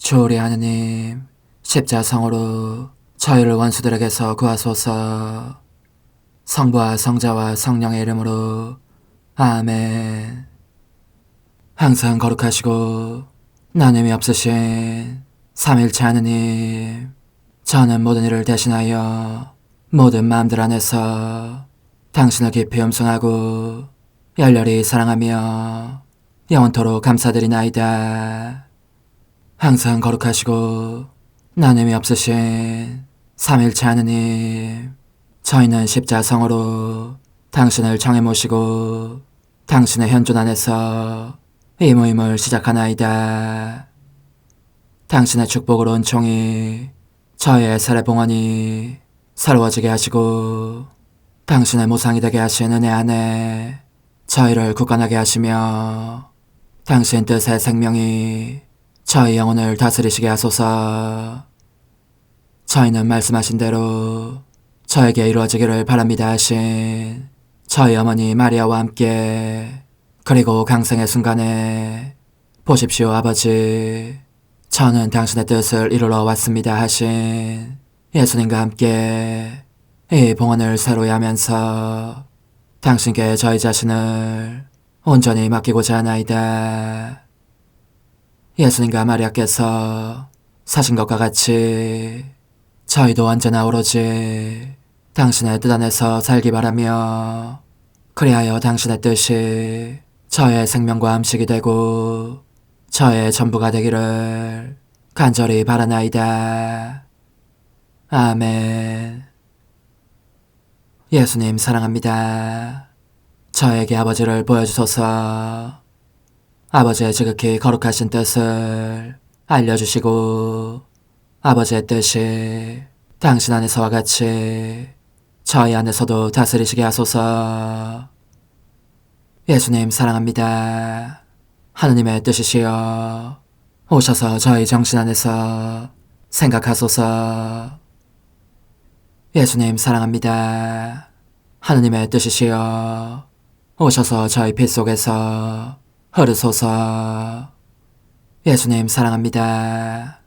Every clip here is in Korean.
주오리 하느님, 십자성으로 저희를 원수들에게서 구하소서. 성부와 성자와 성령의 이름으로 아멘. 항상 거룩하시고 나눔이 없으신 삼일체 하느님, 저는 모든 일을 대신하여 모든 마음들 안에서 당신을 깊이 음성하고 열렬히 사랑하며 영원토록 감사드리나이다. 항상 거룩하시고 나눔이 없으신 삼일체 하느님, 저희는 십자성으로 당신을 정해 모시고 당신의 현존 안에서 이 모임을 시작하나이다. 당신의 축복으로 은총이 저희의 세례봉헌이 새로워지게 하시고 당신의 모상이 되게 하신 은혜 안에 저희를 굳건하게 하시며 당신 뜻의 생명이 저희 영혼을 다스리시게 하소서. 저희는 말씀하신 대로 저에게 이루어지기를 바랍니다 하신 저희 어머니 마리아와 함께, 그리고 강생의 순간에 보십시오 아버지, 저는 당신의 뜻을 이루러 왔습니다 하신 예수님과 함께 이 봉헌을 새로이 하면서 당신께 저희 자신을 온전히 맡기고자 하나이다. 예수님과 마리아께서 사신 것과 같이 저희도 언제나 오로지 당신의 뜻 안에서 살기 바라며, 그리하여 당신의 뜻이 저의 생명과 음식이 되고 저의 전부가 되기를 간절히 바라나이다. 아멘. 예수님 사랑합니다. 저에게 아버지를 보여주소서. 아버지의 지극히 거룩하신 뜻을 알려주시고 아버지의 뜻이 당신 안에서와 같이 저희 안에서도 다스리시게 하소서. 예수님 사랑합니다. 하느님의 뜻이시여 오셔서 저희 정신 안에서 생각하소서. 예수님 사랑합니다. 하느님의 뜻이시여 오셔서 저희 피 속에서 흐르소서. 예수님 사랑합니다.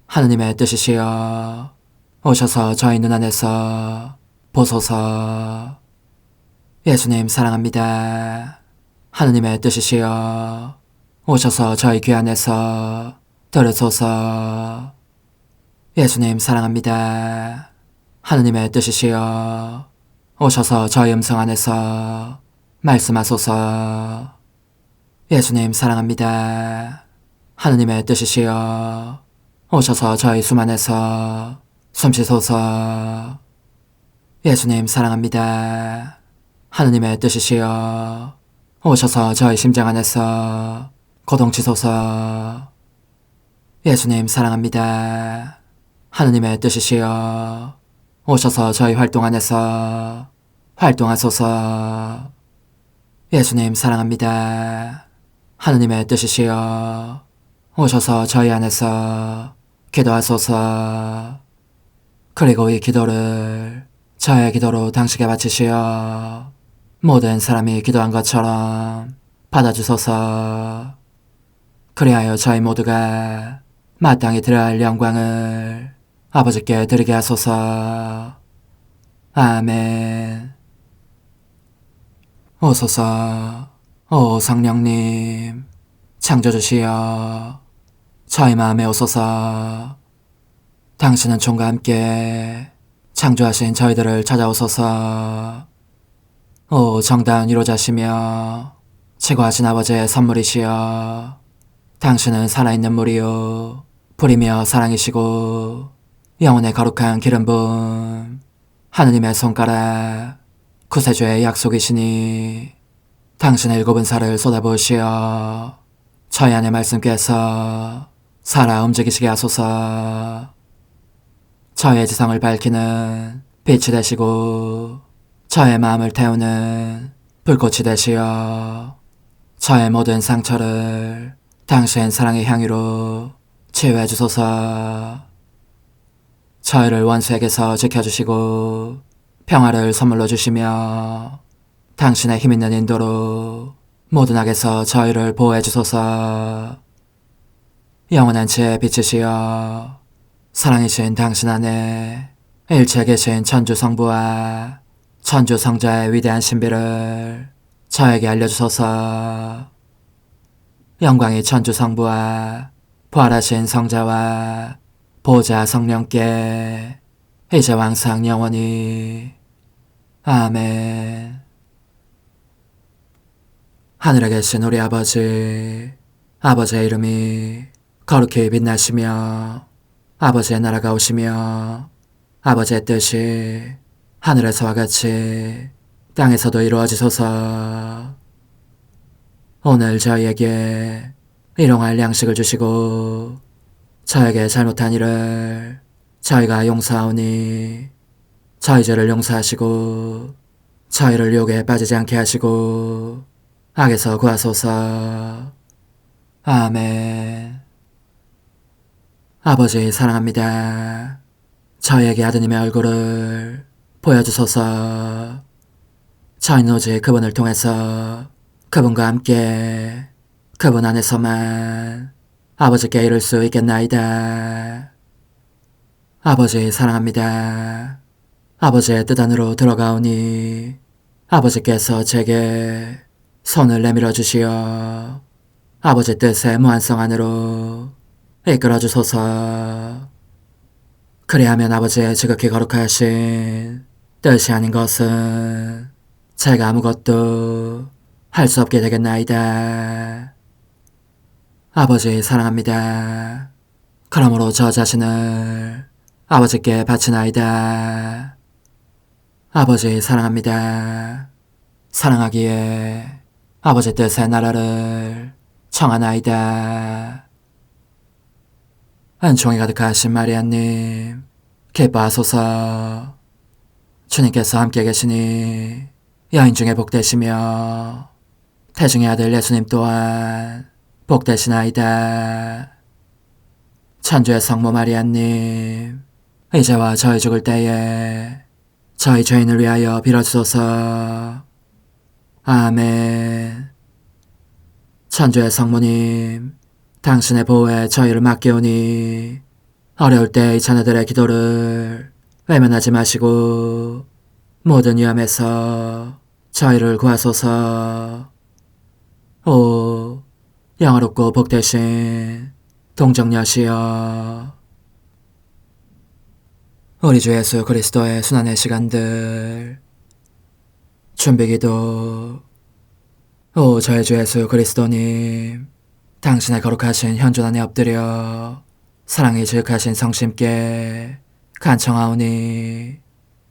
하느님의 뜻이시여 오셔서 저희 눈 안에서 보소서. 예수님 사랑합니다. 하느님의 뜻이시여 오셔서 저희 귀 안에서 들으소서. 예수님 사랑합니다. 하느님의 뜻이시여 오셔서 저희 음성 안에서 말씀하소서. 예수님 사랑합니다. 하느님의 뜻이시여 오셔서 저희 숨 안에서 숨쉬소서. 예수님 사랑합니다. 하느님의 뜻이시여 오셔서 저희 심장 안에서 고동치소서. 예수님 사랑합니다. 하느님의 뜻이시여 오셔서 저희 활동 안에서 활동하소서. 예수님 사랑합니다. 하느님의 뜻이시여 오셔서 저희 안에서 기도하소서. 그리고 이 기도를 저의 기도로 당신께 바치시어 모든 사람이 기도한 것처럼 받아주소서. 그리하여 저희 모두가 마땅히 드려야 할 영광을 아버지께 드리게 하소서. 아멘. 오소서. 오 성령님 창조주시여 저희 마음에 오소서. 당신은 총과 함께 창조하신 저희들을 찾아오소서. 오 정다운 위로자시며 최고하신 아버지의 선물이시여 당신은 살아있는 물이요 불이며 사랑이시고 영혼의 거룩한 기름 부음 하느님의 손가락 구세주의 약속이시니 당신의 일곱은 살을 쏟아부으시어 저희 안에 말씀께서 살아 움직이시게 하소서. 저의 지성을 밝히는 빛이 되시고 저의 마음을 태우는 불꽃이 되시어 저의 모든 상처를 당신 사랑의 향유로 치유해 주소서. 저희를 원수에게서 지켜주시고 평화를 선물로 주시며 당신의 힘있는 인도로 모든 악에서 저희를 보호해 주소서. 영원한 제 빛이시여 사랑이신 당신 안에 일체 계신 천주 성부와 천주 성자의 위대한 신비를 저에게 알려주소서. 영광이 천주 성부와 부활하신 성자와 보좌 성령께 이제와 항상 영원히 아멘. 하늘에 계신 우리 아버지, 아버지의 이름이 거룩히 빛나시며 아버지의 나라가 오시며 아버지의 뜻이 하늘에서와 같이 땅에서도 이루어지소서. 오늘 저희에게 일용할 양식을 주시고 저에게 잘못한 일을 저희가 용서하오니 저희 죄를 용서하시고 저희를 유혹에 빠지지 않게 하시고 악에서 구하소서. 아멘. 아버지 사랑합니다. 저희에게 아드님의 얼굴을 보여주소서. 저희는 오직 그분을 통해서 그분과 함께 그분 안에서만 아버지께 이룰 수 있겠나이다. 아버지 사랑합니다. 아버지의 뜻 안으로 들어가오니 아버지께서 제게 손을 내밀어 주시어 아버지 뜻의 무한성 안으로 이끌어 주소서. 그리하면 아버지의 지극히 거룩하신 뜻이 아닌 것은 제가 아무것도 할 수 없게 되겠나이다. 아버지 사랑합니다. 그러므로 저 자신을 아버지께 바치나이다. 아버지 사랑합니다. 사랑하기에 아버지 뜻의 나라를 청하나이다. 은총이 가득하신 마리아님, 기뻐하소서. 주님께서 함께 계시니 여인 중에 복되시며 태중의 아들 예수님 또한 복되시나이다. 천주의 성모 마리아님, 이제와 저희 죽을 때에 저희 죄인을 위하여 빌어주소서. 아멘. 천주의 성모님, 당신의 보호에 저희를 맡기오니 어려울 때 이 자녀들의 기도를 외면하지 마시고 모든 위험에서 저희를 구하소서. 오, 영화롭고 복되신 동정녀시여, 우리 주 예수 그리스도의 순환의 시간들 준비기도. 오 저희 주 예수 그리스도님, 당신의 거룩하신 현존 안에 엎드려 사랑이 지극하신 성심께 간청하오니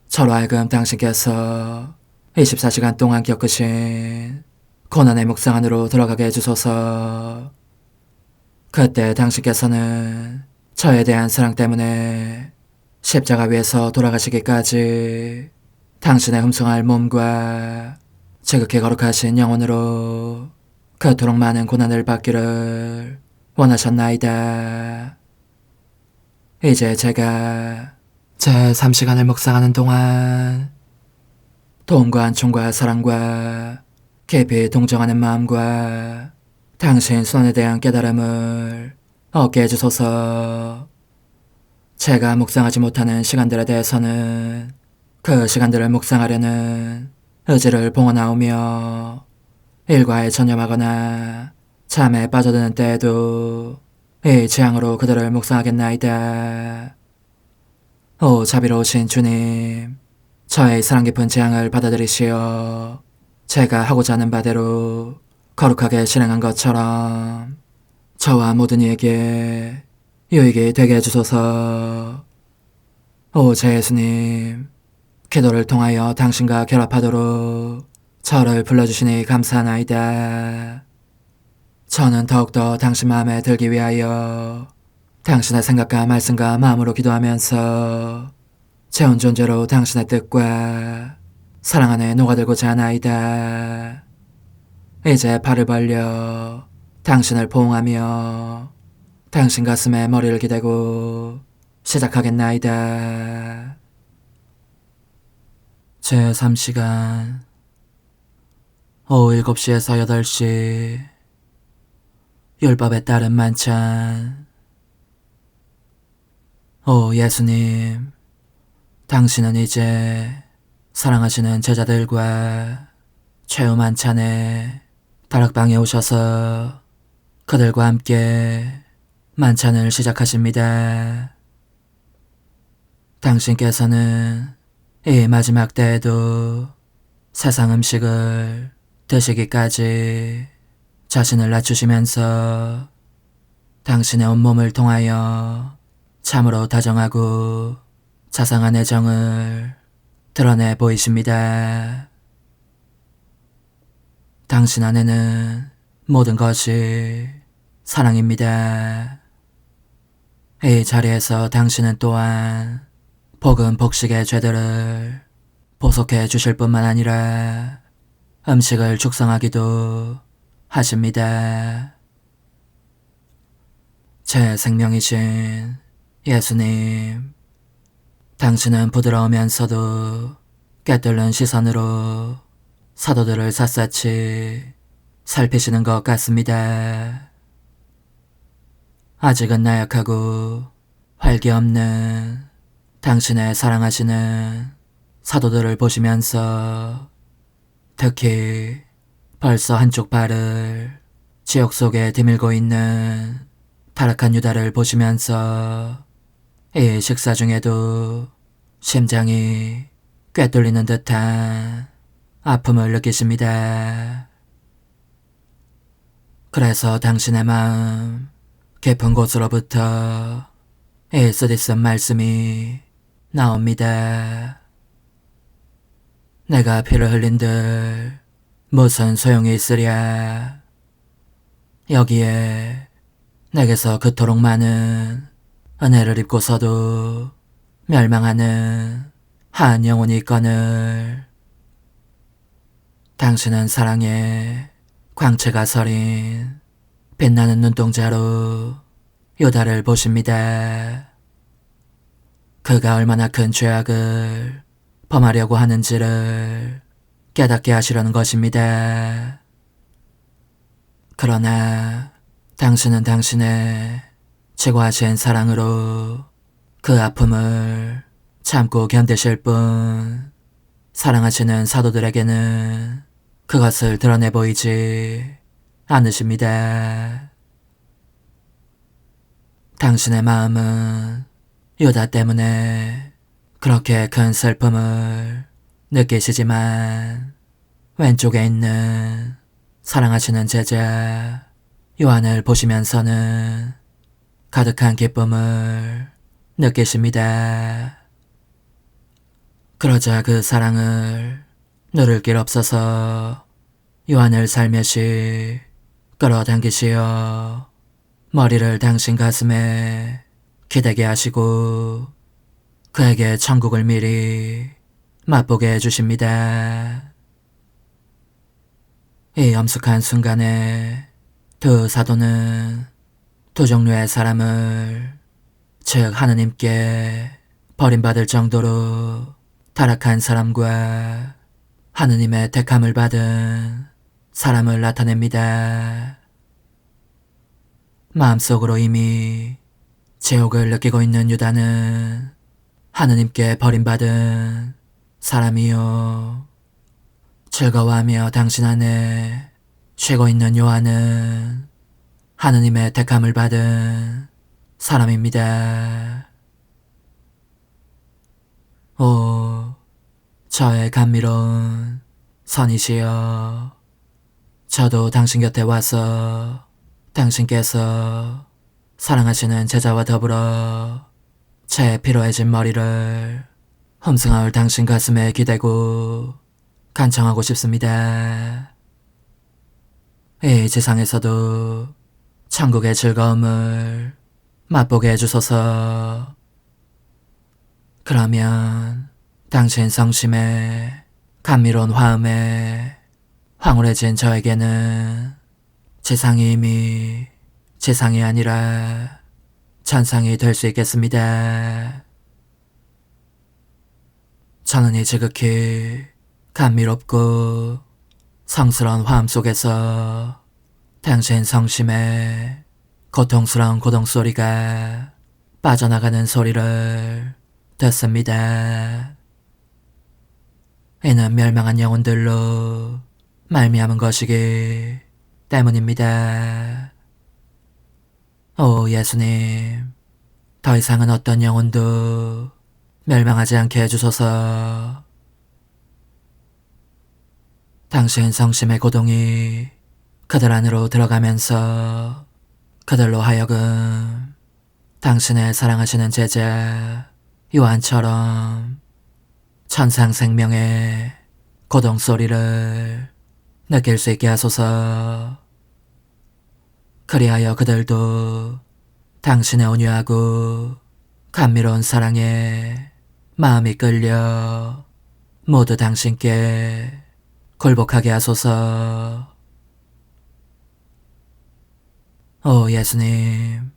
저로 하여금 당신께서 24시간 동안 겪으신 고난의 묵상 안으로 들어가게 해주소서. 그때 당신께서는 저에 대한 사랑 때문에 십자가 위에서 돌아가시기까지 당신의 흠숭할 몸과 지극히 거룩하신 영혼으로 그토록 많은 고난을 받기를 원하셨나이다. 이제 제가 제 3시간을 묵상하는 동안 도움과 안총과 사랑과 깊이 동정하는 마음과 당신 손에 대한 깨달음을 얻게 해주소서. 제가 묵상하지 못하는 시간들에 대해서는 그 시간들을 묵상하려는 의지를 봉헌하오며 일과에 전념하거나 잠에 빠져드는 때에도 이 취향으로 그들을 묵상하겠나이다. 오 자비로우신 주님, 저의 사랑 깊은 재앙을 받아들이시어 제가 하고자 하는 바대로 거룩하게 실행한 것처럼 저와 모든 이에게 유익이 되게 해주소서. 오 제 예수님, 기도를 통하여 당신과 결합하도록 저를 불러주시니 감사하나이다. 저는 더욱더 당신 마음에 들기 위하여 당신의 생각과 말씀과 마음으로 기도하면서 제 온 존재로 당신의 뜻과 사랑 안에 녹아들고자 하나이다. 이제 팔을 벌려 당신을 포옹하며 당신 가슴에 머리를 기대고 시작하겠나이다. 제 3시간 오후 7시에서 8시 율법에 따른 만찬. 오 예수님, 당신은 이제 사랑하시는 제자들과 최후 만찬에 다락방에 오셔서 그들과 함께 만찬을 시작하십니다. 당신께서는 이 마지막 때에도 세상 음식을 드시기까지 자신을 낮추시면서 당신의 온몸을 통하여 참으로 다정하고 자상한 애정을 드러내 보이십니다. 당신 안에는 모든 것이 사랑입니다. 이 자리에서 당신은 또한 복음 복식의 죄들을 보속해 주실 뿐만 아니라 음식을 축성하기도 하십니다. 제 생명이신 예수님, 당신은 부드러우면서도 꿰뚫는 시선으로 사도들을 샅샅이 살피시는 것 같습니다. 아직은 나약하고 활기 없는 당신의 사랑하시는 사도들을 보시면서 특히 벌써 한쪽 발을 지옥 속에 디밀고 있는 타락한 유다를 보시면서 이 식사 중에도 심장이 꿰뚫리는 듯한 아픔을 느끼십니다. 그래서 당신의 마음 깊은 곳으로부터 이 쓰디쓴 말씀이 나옵니다. 내가 피를 흘린들 무슨 소용이 있으랴. 여기에 내게서 그토록 많은 은혜를 입고서도 멸망하는 한 영혼이 있거늘. 당신은 사랑의 광채가 서린 빛나는 눈동자로 유다를 보십니다. 그가 얼마나 큰 죄악을 범하려고 하는지를 깨닫게 하시려는 것입니다. 그러나 당신은 당신의 최고하신 사랑으로 그 아픔을 참고 견디실 뿐 사랑하시는 사도들에게는 그것을 드러내 보이지 않으십니다. 당신의 마음은 유다 때문에 그렇게 큰 슬픔을 느끼시지만 왼쪽에 있는 사랑하시는 제자 요한을 보시면서는 가득한 기쁨을 느끼십니다. 그러자 그 사랑을 누를 길 없어서 요한을 살며시 끌어당기시어 머리를 당신 가슴에 기대게 하시고 그에게 천국을 미리 맛보게 해주십니다. 이 엄숙한 순간에 두 사도는 두 종류의 사람을, 즉 하느님께 버림받을 정도로 타락한 사람과 하느님의 택함을 받은 사람을 나타냅니다. 마음속으로 이미 제옥을 느끼고 있는 유다는 하느님께 버림받은 사람이요, 즐거워하며 당신 안에 쉬고 있는 요한은 하느님의 택함을 받은 사람입니다. 오, 저의 감미로운 선이시여, 저도 당신 곁에 와서 당신께서 사랑하시는 제자와 더불어 제 피로해진 머리를 험승하올 당신 가슴에 기대고 간청하고 싶습니다. 이 세상에서도 천국의 즐거움을 맛보게 해주소서. 그러면 당신 성심에 감미로운 화음에 황홀해진 저에게는 지상이 이미 지상이 아니라 천상이 될 수 있겠습니다. 저는 이 지극히 감미롭고 성스러운 화음 속에서 당신 성심의 고통스러운 고동소리가 빠져나가는 소리를 듣습니다. 이는 멸망한 영혼들로 말미암은 것이기 때문입니다. 오 예수님, 더 이상은 어떤 영혼도 멸망하지 않게 해주소서. 당신 성심의 고동이 그들 안으로 들어가면서 그들로 하여금 당신의 사랑하시는 제자 요한처럼 천상 생명의 고동 소리를 느낄 수 있게 하소서. 그리하여 그들도 당신의 온유하고 감미로운 사랑에 마음이 끌려 모두 당신께 굴복하게 하소서. 오 예수님,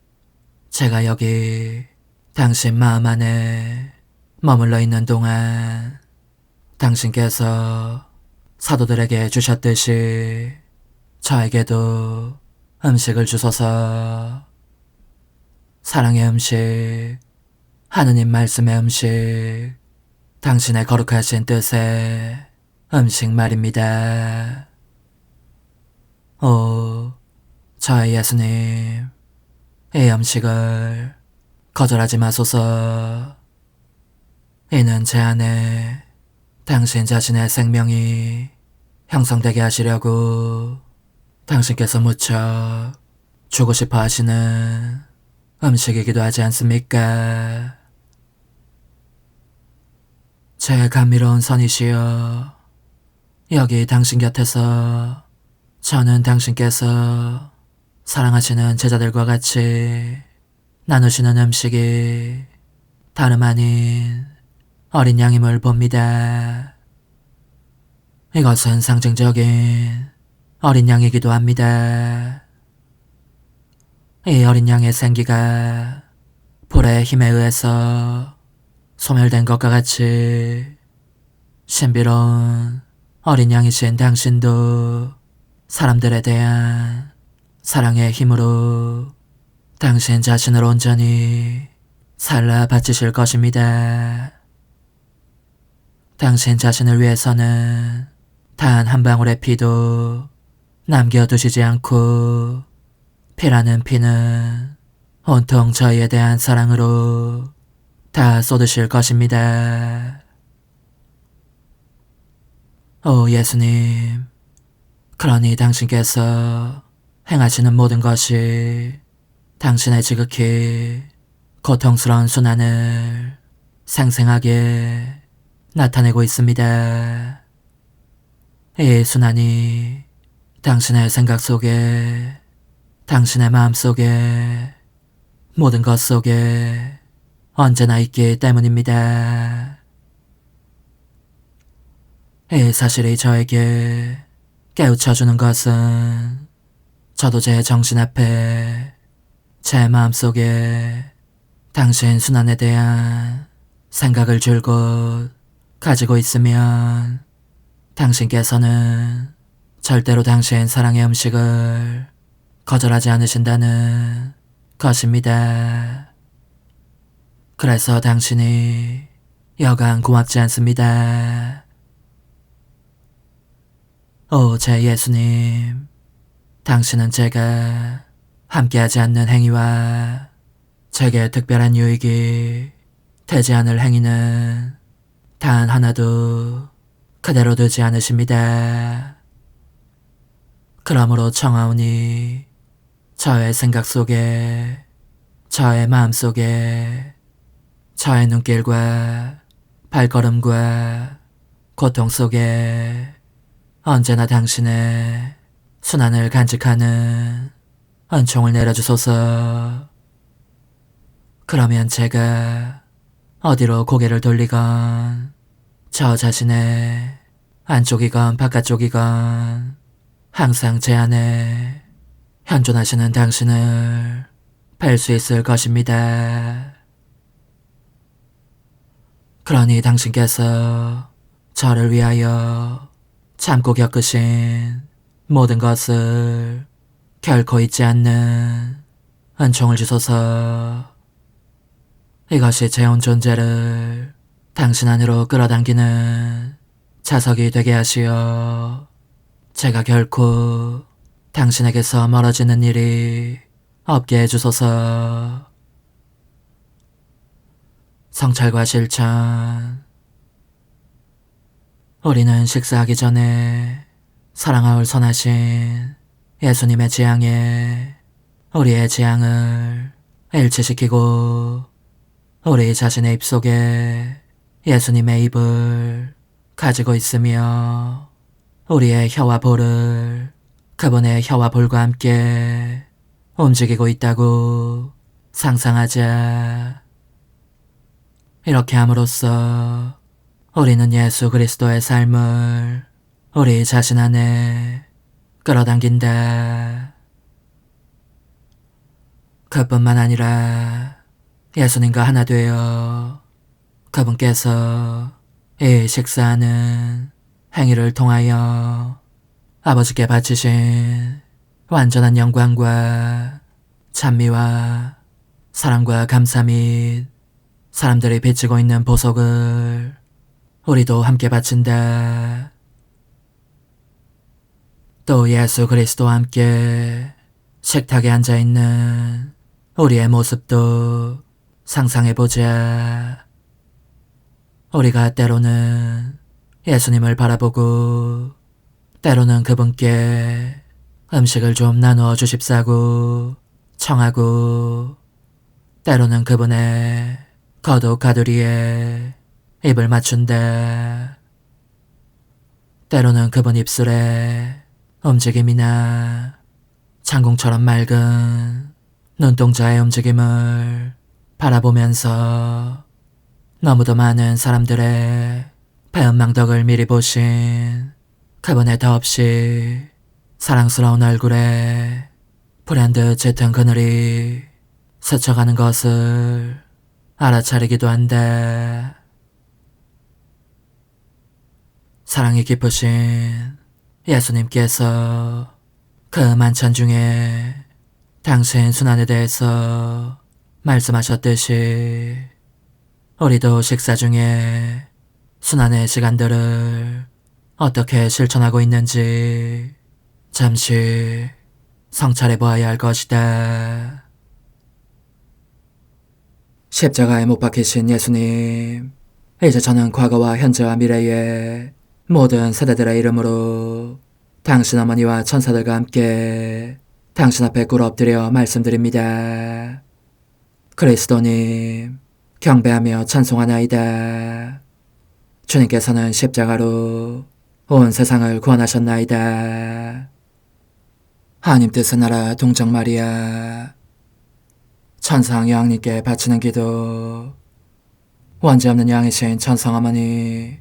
제가 여기 당신 마음 안에 머물러 있는 동안 당신께서 사도들에게 주셨듯이 저에게도 음식을 주소서. 사랑의 음식, 하느님 말씀의 음식, 당신의 거룩하신 뜻의 음식 말입니다. 오, 저의 예수님, 이 음식을 거절하지 마소서. 이는 제 안에 당신 자신의 생명이 형성되게 하시려고 당신께서 무척 주고 싶어 하시는 음식이기도 하지 않습니까? 제 감미로운 선이시여, 여기 당신 곁에서 저는 당신께서 사랑하시는 제자들과 같이 나누시는 음식이 다름 아닌 어린 양임을 봅니다. 이것은 상징적인 어린 양이기도 합니다. 이 어린 양의 생기가 불의 힘에 의해서 소멸된 것과 같이 신비로운 어린 양이신 당신도 사람들에 대한 사랑의 힘으로 당신 자신을 온전히 살라 바치실 것입니다. 당신 자신을 위해서는 단 한 방울의 피도 남겨두시지 않고 피라는 피는 온통 저희에 대한 사랑으로 다 쏟으실 것입니다. 오 예수님, 그러니 당신께서 행하시는 모든 것이 당신의 지극히 고통스러운 순환을 생생하게 나타내고 있습니다. 이 순환이 당신의 생각 속에, 당신의 마음 속에, 모든 것 속에 언제나 있기 때문입니다. 이 사실이 저에게 깨우쳐주는 것은 저도 제 정신 앞에, 제 마음 속에 당신 순환에 대한 생각을 줄곧 가지고 있으면 당신께서는 절대로 당신 사랑의 음식을 거절하지 않으신다는 것입니다. 그래서 당신이 여간 고맙지 않습니다. 오 제 예수님, 당신은 제가 함께하지 않는 행위와 제게 특별한 유익이 되지 않을 행위는 단 하나도 그대로 두지 않으십니다. 그러므로 청하오니 저의 생각 속에, 저의 마음 속에, 저의 눈길과 발걸음과 고통 속에 언제나 당신의 순환을 간직하는 은총을 내려주소서. 그러면 제가 어디로 고개를 돌리건 저 자신의 안쪽이건 바깥쪽이건 항상 제 안에 현존하시는 당신을 뵐 수 있을 것입니다. 그러니 당신께서 저를 위하여 참고 겪으신 모든 것을 결코 잊지 않는 은총을 주소서. 이것이 제 온 존재를 당신 안으로 끌어당기는 자석이 되게 하시어 제가 결코 당신에게서 멀어지는 일이 없게 해주소서. 성찰과 실천. 우리는 식사하기 전에 사랑하올 선하신 예수님의 지향에 우리의 지향을 일치시키고 우리 자신의 입속에 예수님의 입을 가지고 있으며 우리의 혀와 볼을 그분의 혀와 볼과 함께 움직이고 있다고 상상하자. 이렇게 함으로써 우리는 예수 그리스도의 삶을 우리 자신 안에 끌어당긴다. 그뿐만 아니라 예수님과 하나 되어 그분께서 이 식사하는 행위를 통하여 아버지께 바치신 완전한 영광과 찬미와 사랑과 감사 및 사람들이 비치고 있는 보석을 우리도 함께 바친다. 또 예수 그리스도와 함께 식탁에 앉아있는 우리의 모습도 상상해보자. 우리가 때로는 예수님을 바라보고 때로는 그분께 음식을 좀 나누어 주십사고 청하고 때로는 그분의 거룩 가두리에 입을 맞춘다. 때로는 그분 입술의 움직임이나 창공처럼 맑은 눈동자의 움직임을 바라보면서 너무도 많은 사람들의 배은망덕을 미리 보신 그분의 더없이 사랑스러운 얼굴에 불현듯 짙은 그늘이 스쳐가는 것을 알아차리기도 한다. 사랑이 깊으신 예수님께서 그 만찬 중에 당신 순환에 대해서 말씀하셨듯이 우리도 식사 중에 순환의 시간들을 어떻게 실천하고 있는지 잠시 성찰해 보아야 할 것이다. 십자가에 못 박히신 예수님, 이제 저는 과거와 현재와 미래의 모든 세대들의 이름으로 당신 어머니와 천사들과 함께 당신 앞에 꿇어 엎드려 말씀드립니다. 그리스도님, 경배하며 찬송하나이다. 주님께서는 십자가로 온 세상을 구원하셨나이다. 하나님 뜻은 알아 동정 마리아. 천상 여왕님께 바치는 기도. 원죄 없는 양이신 천상 어머니,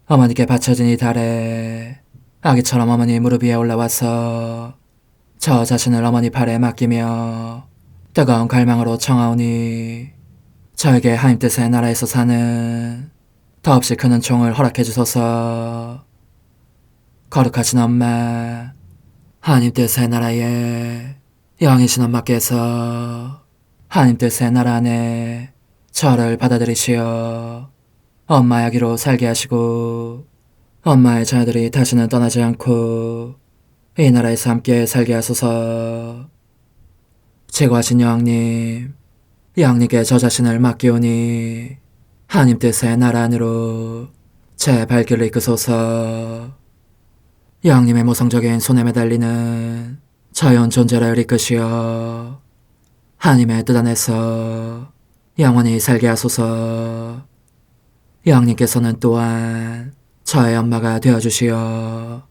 어머니께 바쳐진 이 달에 아기처럼 어머니 무릎 위에 올라와서 저 자신을 어머니 팔에 맡기며 뜨거운 갈망으로 청하오니 저에게 하나님 뜻의 나라에서 사는 더없이 큰 은총을 허락해 주소서. 거룩하신 엄마, 하나님 뜻의 나라에 여왕이신 엄마께서 하나님 뜻의 나라 안에 저를 받아들이시어 엄마 아기로 살게 하시고 엄마의 자녀들이 다시는 떠나지 않고 이 나라에서 함께 살게 하소서. 제거하신 여왕님, 여왕님께 저 자신을 맡기오니 하나님 뜻의 나라 안으로 제 발길을 이끄소서. 여왕님의 모성적인 손에 매달리는 자연 존재를 이끄시어 하나님의 뜻 안에서 영원히 살게 하소서. 여왕님께서는 또한 저의 엄마가 되어주시어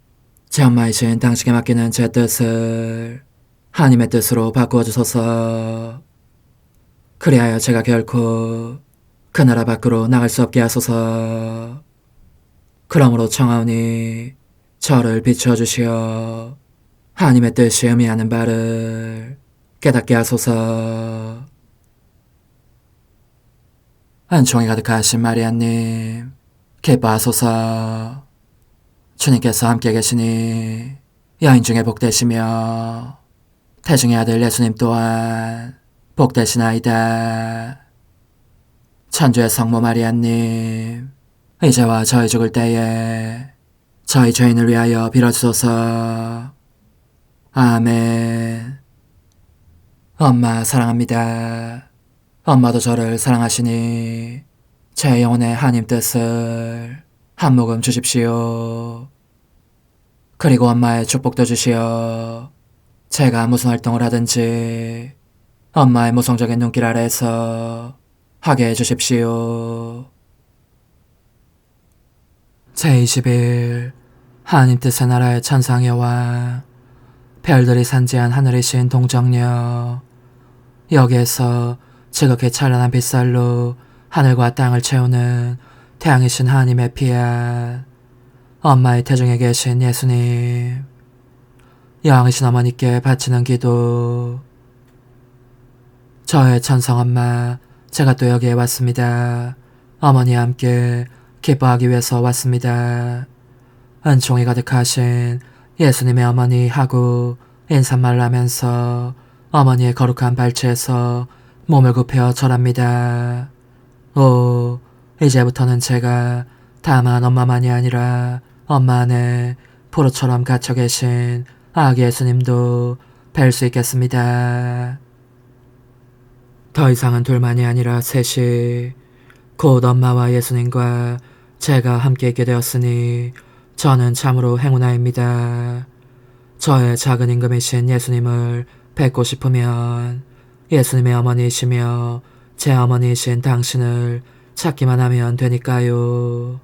제 엄마이신 당신께 맡기는 제 뜻을 하나님의 뜻으로 바꾸어 주소서. 그리하여 제가 결코 그 나라 밖으로 나갈 수 없게 하소서. 그러므로 청하오니 저를 비추어 주시어 하나님의 뜻이 의미하는 바를 깨닫게 하소서. 은총이 가득하신 마리아님, 기뻐하소서. 주님께서 함께 계시니 여인 중에 복되시며 태중의 아들 예수님 또한 복되시나이다. 천주의 성모 마리아님, 이제와 저희 죽을 때에 저희 죄인을 위하여 빌어주소서. 아멘. 엄마 사랑합니다. 엄마도 저를 사랑하시니 제 영혼의 하나님 뜻을 한 모금 주십시오. 그리고 엄마의 축복도 주시어 제가 무슨 활동을 하든지 엄마의 모성적인 눈길 아래에서 하게 해주십시오. 제20일 하나님 뜻의 나라의 천상여와 별들이 산지한 하늘이신 동정녀, 여기에서 지극히 찬란한 빛살로 하늘과 땅을 채우는 태양이신 하나님의 피앗, 엄마의 태중에 계신 예수님, 여왕이신 어머니께 바치는 기도. 저의 천성엄마, 제가 또 여기에 왔습니다. 어머니와 함께 기뻐하기 위해서 왔습니다. 은총이 가득하신 예수님의 어머니 하고 인사말을 하면서 어머니의 거룩한 발치에서 몸을 굽혀 절합니다. 오, 이제부터는 제가 다만 엄마만이 아니라 엄마 안에 포로처럼 갇혀 계신 아기 예수님도 뵐 수 있겠습니다. 더 이상은 둘만이 아니라 셋이 곧 엄마와 예수님과 제가 함께 있게 되었으니 저는 참으로 행운아입니다. 저의 작은 임금이신 예수님을 뵙고 싶으면 예수님의 어머니이시며 제 어머니이신 당신을 찾기만 하면 되니까요.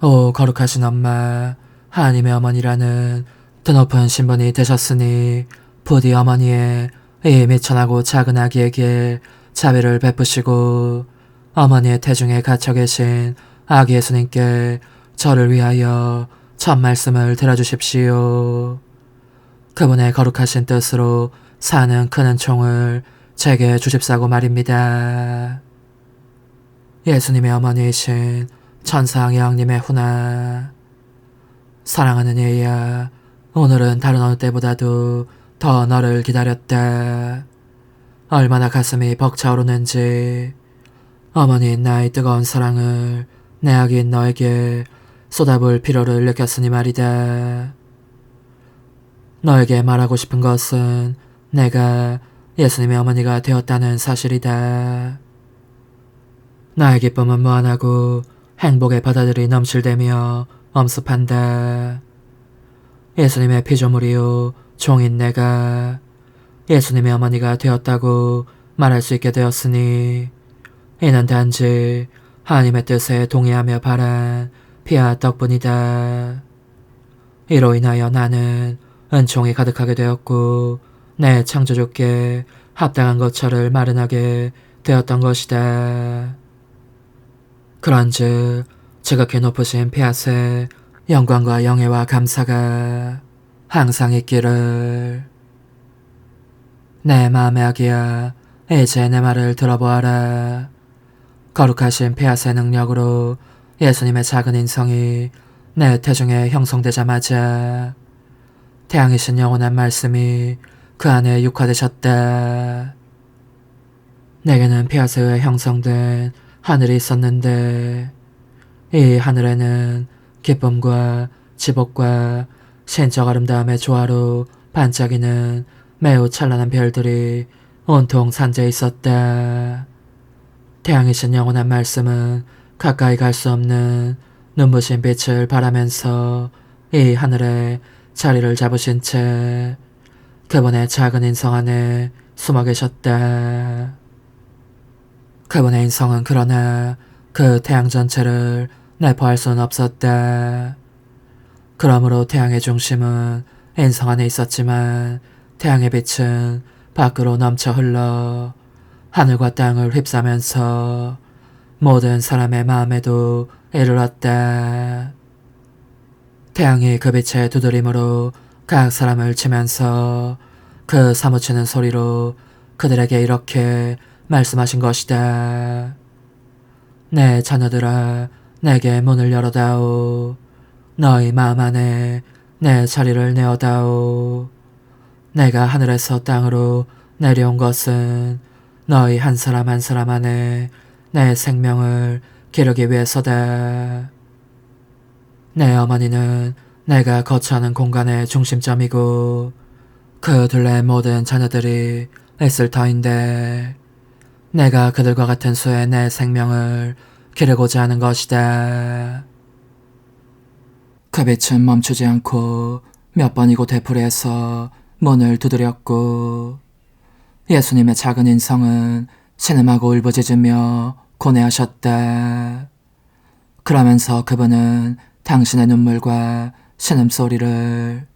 오 거룩하신 엄마, 하나님의 어머니라는 드높은 신분이 되셨으니 부디 어머니의 이 미천하고 작은 아기에게 자비를 베푸시고 어머니의 태중에 갇혀 계신 아기 예수님께 저를 위하여 첫 말씀을 들어주십시오. 그분의 거룩하신 뜻으로 사는 큰 은총을 제게 주십사고 말입니다. 예수님의 어머니이신 천상 여왕님의 훈아, 사랑하는 예야, 오늘은 다른 어느 때보다도 더 너를 기다렸다. 얼마나 가슴이 벅차오르는지 어머니인 나의 뜨거운 사랑을 내 아기인 너에게 쏟아부을 필요를 느꼈으니 말이다. 너에게 말하고 싶은 것은 내가 예수님의 어머니가 되었다는 사실이다. 나의 기쁨은 무한하고 행복의 바다들이 넘실대며 엄습한다. 예수님의 피조물이요 종인 내가 예수님의 어머니가 되었다고 말할 수 있게 되었으니 이는 단지 하나님의 뜻에 동의하며 바란 피앗 덕분이다. 이로 인하여 나는 은총이 가득하게 되었고 내 창조주께 합당한 것처를 마련하게 되었던 것이다. 그런즉 지극히 높으신 피앗의 영광과 영예와 감사가 항상 있기를. 내 마음의 아기야, 이제 내 말을 들어보아라. 거룩하신 피앗의 능력으로 예수님의 작은 인성이 내 태중에 형성되자마자 태양이신 영원한 말씀이 그 안에 육화되셨다. 내게는 피앗에 의해 형성된 하늘이 있었는데 이 하늘에는 기쁨과 지복과 신적 아름다움의 조화로 반짝이는 매우 찬란한 별들이 온통 산재해 있었다. 태양이신 영원한 말씀은 가까이 갈 수 없는 눈부신 빛을 발하면서 이 하늘에 자리를 잡으신 채 그분의 작은 인성 안에 숨어 계셨다. 그분의 인성은 그러나 그 태양 전체를 내포할 수는 없었다. 그러므로 태양의 중심은 인성 안에 있었지만 태양의 빛은 밖으로 넘쳐 흘러 하늘과 땅을 휩싸면서 모든 사람의 마음에도 이르렀다. 태양이 그 빛의 두드림으로 각 사람을 치면서 그 사무치는 소리로 그들에게 이렇게 말씀하신 것이다. 내 자녀들아, 내게 문을 열어다오. 너희 마음 안에 내 자리를 내어다오. 내가 하늘에서 땅으로 내려온 것은 너희 한 사람 한 사람 안에 내 생명을 기르기 위해서다. 내 어머니는 내가 거처하는 공간의 중심점이고 그 둘레 모든 자녀들이 있을 터인데 내가 그들과 같은 수의 내 생명을 기르고자 하는 것이다. 그 빛은 멈추지 않고 몇 번이고 되풀이해서 문을 두드렸고 예수님의 작은 인성은 신음하고 울부짖으며 고뇌하셨다. 그러면서 그분은 당신의 눈물과 신음소리를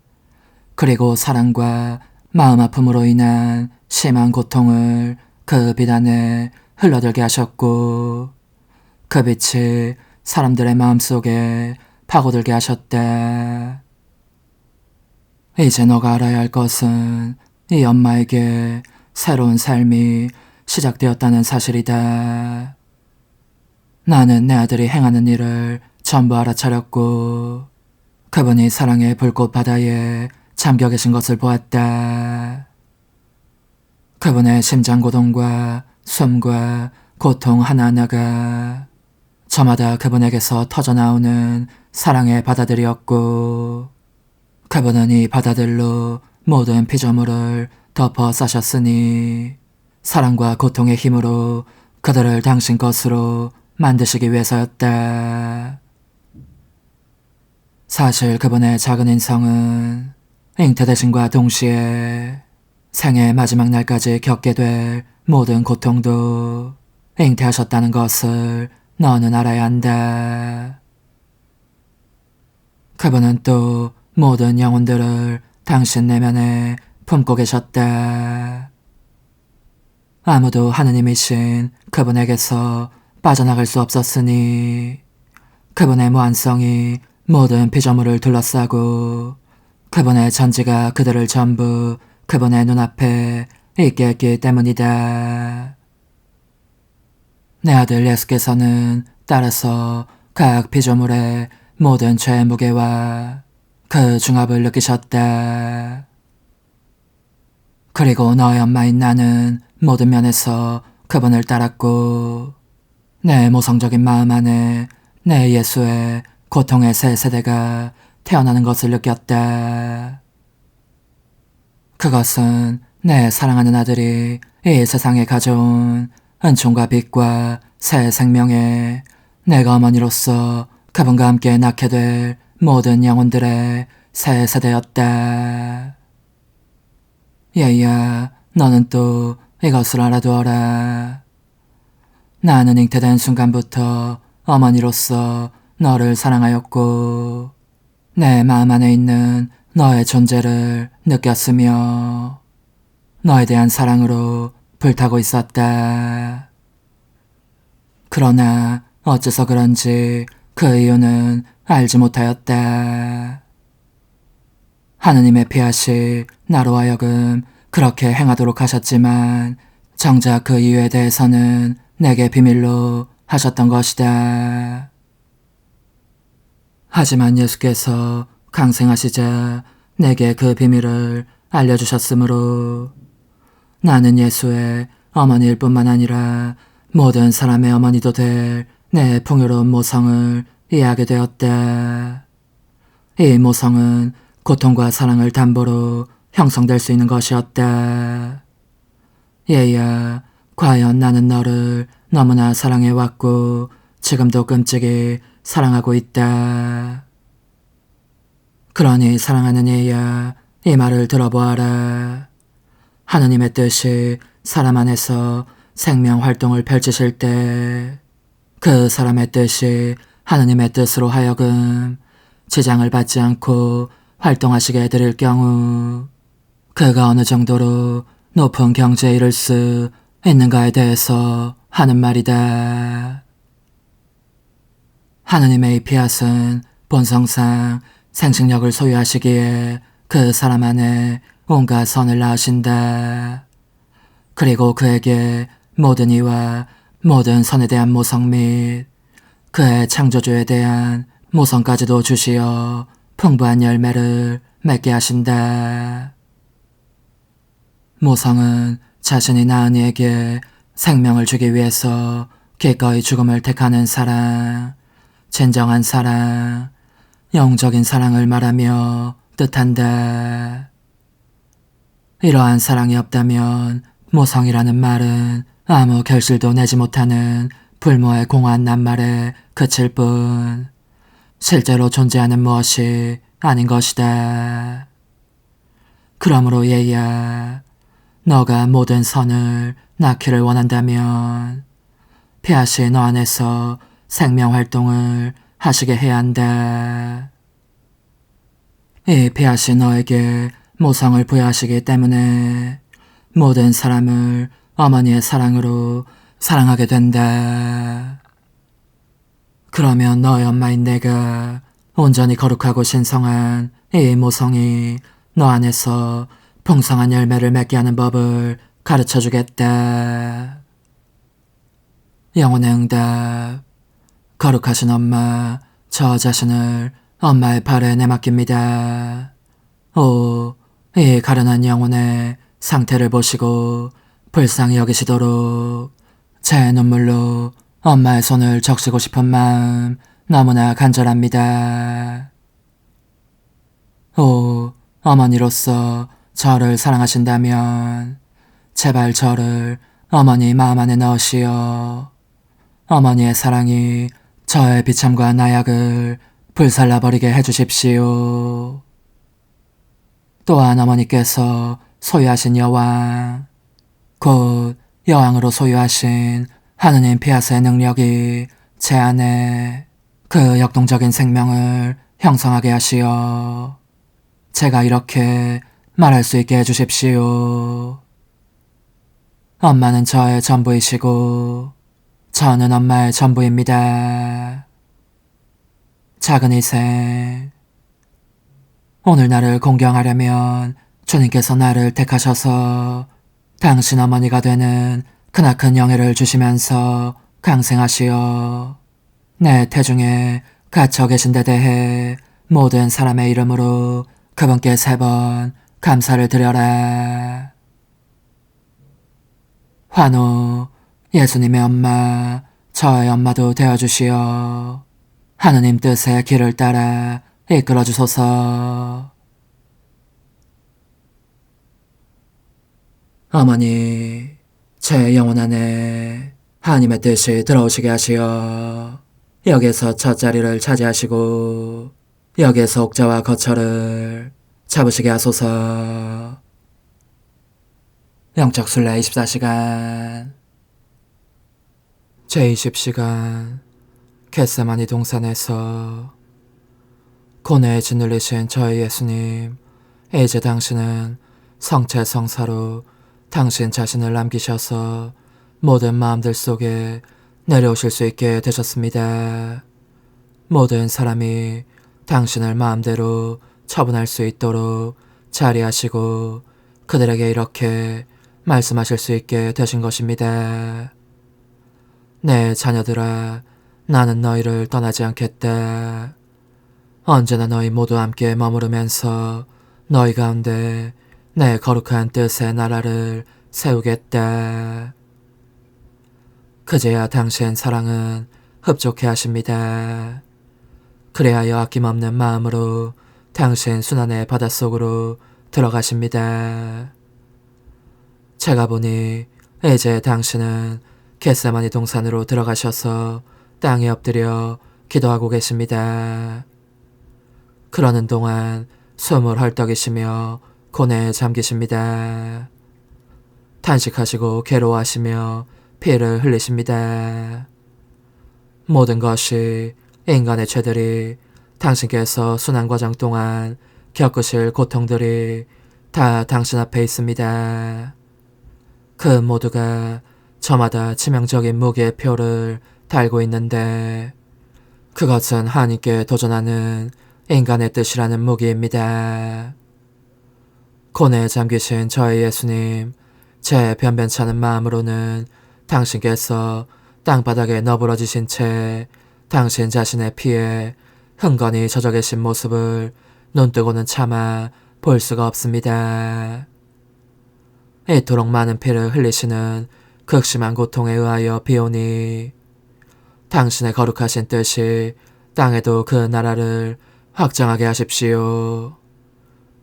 그리고 사랑과 마음 아픔으로 인한 심한 고통을 그 빛 안에 흘러들게 하셨고 그 빛이 사람들의 마음속에 파고들게 하셨다. 이제 너가 알아야 할 것은 이 엄마에게 새로운 삶이 시작되었다는 사실이다. 나는 내 아들이 행하는 일을 전부 알아차렸고 그분이 사랑의 불꽃 바다에 잠겨 계신 것을 보았다. 그분의 심장 고동과 숨과 고통 하나하나가 저마다 그분에게서 터져나오는 사랑의 바다들이었고 그분은 이 바다들로 모든 피조물을 덮어 싸셨으니 사랑과 고통의 힘으로 그들을 당신 것으로 만드시기 위해서였다. 사실 그분의 작은 인성은 잉태되신과 동시에 생의 마지막 날까지 겪게 될 모든 고통도 잉태하셨다는 것을 너는 알아야 한다. 그분은 또 모든 영혼들을 당신 내면에 품고 계셨다. 아무도 하느님이신 그분에게서 빠져나갈 수 없었으니 그분의 무한성이 모든 피조물을 둘러싸고 그분의 전지가 그들을 전부 그분의 눈앞에 있게 했기 때문이다. 내 아들 예수께서는 따라서 각 피조물의 모든 죄의 무게와 그 중압을 느끼셨다. 그리고 너의 엄마인 나는 모든 면에서 그분을 따랐고 내 모성적인 마음 안에 내 예수의 고통의 새 세대가 태어나는 것을 느꼈다. 그것은 내 사랑하는 아들이 이 세상에 가져온 은총과 빛과 새 생명에 내가 어머니로서 그분과 함께 낳게 될 모든 영혼들의 새 세대였다. 얘야, 너는 또 이것을 알아두어라. 나는 잉태된 순간부터 어머니로서 너를 사랑하였고 내 마음 안에 있는 너의 존재를 느꼈으며 너에 대한 사랑으로 불타고 있었다. 그러나 어째서 그런지 그 이유는 알지 못하였다. 하느님의 피하시 나로 하여금 그렇게 행하도록 하셨지만 정작 그 이유에 대해서는 내게 비밀로 하셨던 것이다. 하지만 예수께서 강생하시자 내게 그 비밀을 알려주셨으므로 나는 예수의 어머니일 뿐만 아니라 모든 사람의 어머니도 될 내 풍요로운 모성을 이해하게 되었다. 이 모성은 고통과 사랑을 담보로 형성될 수 있는 것이었다. 얘야, 과연 나는 너를 너무나 사랑해왔고 지금도 끔찍이 사랑하고 있다. 그러니 사랑하는 얘야, 이 말을 들어보아라. 하느님의 뜻이 사람 안에서 생명 활동을 펼치실 때 그 사람의 뜻이 하느님의 뜻으로 하여금 지장을 받지 않고 활동하시게 해드릴 경우 그가 어느 정도로 높은 경지에 이를 수 있는가에 대해서 하는 말이다. 하느님의 이 피앗은 본성상 생식력을 소유하시기에 그 사람 안에 온갖 선을 낳으신다. 그리고 그에게 모든 이와 모든 선에 대한 모성 및 그의 창조주에 대한 모성까지도 주시어 풍부한 열매를 맺게 하신다. 모성은 자신이 낳은 이에게 생명을 주기 위해서 기꺼이 죽음을 택하는 사랑, 진정한 사랑, 영적인 사랑을 말하며 뜻한다. 이러한 사랑이 없다면 모성이라는 말은 아무 결실도 내지 못하는 불모의 공허한 낱말에 그칠 뿐 실제로 존재하는 무엇이 아닌 것이다. 그러므로 얘야, 너가 모든 선을 낳기를 원한다면 폐하시 너 안에서 생명활동을 하시게 해야 한다. 이 폐하시 너에게 모성을 부여하시기 때문에 모든 사람을 어머니의 사랑으로 사랑하게 된다. 그러면 너의 엄마인 내가 온전히 거룩하고 신성한 이 모성이 너 안에서 풍성한 열매를 맺게 하는 법을 가르쳐주겠다. 영혼의 응답. 거룩하신 엄마, 저 자신을 엄마의 발에 내맡깁니다. 오, 이 가련한 영혼의 상태를 보시고 불쌍히 여기시도록 제 눈물로 엄마의 손을 적시고 싶은 마음 너무나 간절합니다. 오, 어머니로서 저를 사랑하신다면 제발 저를 어머니 마음 안에 넣으시어 어머니의 사랑이 저의 비참과 나약을 불살라버리게 해주십시오. 또한 어머니께서 소유하신 여왕, 곧 여왕으로 소유하신 하느님 피아스의 능력이 제 안에 그 역동적인 생명을 형성하게 하시어 제가 이렇게 말할 수 있게 해주십시오. 엄마는 저의 전부이시고 저는 엄마의 전부입니다. 작은 희생. 오늘 나를 공경하려면 주님께서 나를 택하셔서 당신 어머니가 되는 크나큰 영예를 주시면서 강생하시어 내 태중에 갇혀 계신 데 대해 모든 사람의 이름으로 그분께 3번 감사를 드려라. 환호, 예수님의 엄마, 저의 엄마도 되어주시어 하느님 뜻의 길을 따라 이끌어주소서. 어머니, 제 영혼 안에 하나님의 뜻이 들어오시게 하시어 여기에서 첫 자리를 차지하시고 여기에서 옥자와 거처를 잡으시게 하소서. 영적 순례 24시간 제20시간 겟세마니 동산에서 고뇌에 짓눌리신 저희 예수님, 이제 당신은 성체 성사로 당신 자신을 남기셔서 모든 마음들 속에 내려오실 수 있게 되셨습니다. 모든 사람이 당신을 마음대로 처분할 수 있도록 자리하시고 그들에게 이렇게 말씀하실 수 있게 되신 것입니다. 내 자녀들아, 나는 너희를 떠나지 않겠다. 언제나 너희 모두 함께 머무르면서 너희 가운데 내 거룩한 뜻의 나라를 세우겠다. 그제야 당신 사랑은 흡족해 하십니다. 그래하여 아낌없는 마음으로 당신 순환의 바닷속으로 들어가십니다. 제가 보니 이제 당신은 겟세마니 동산으로 들어가셔서 땅에 엎드려 기도하고 계십니다. 그러는 동안 숨을 헐떡이시며 고뇌에 잠기십니다. 탄식하시고 괴로워하시며 피를 흘리십니다. 모든 것이 인간의 죄들이 당신께서 순환과정 동안 겪으실 고통들이 다 당신 앞에 있습니다. 그 모두가 저마다 치명적인 무게의 표를 달고 있는데 그것은 하나님께 도전하는 인간의 뜻이라는 무기입니다. 고뇌에 잠기신 저의 예수님, 제 변변찮은 마음으로는 당신께서 땅바닥에 너부러지신 채 당신 자신의 피에 흥건히 젖어 계신 모습을 눈뜨고는 차마 볼 수가 없습니다. 이토록 많은 피를 흘리시는 극심한 고통에 의하여 비오니 당신의 거룩하신 뜻이 땅에도 그 나라를 확정하게 하십시오.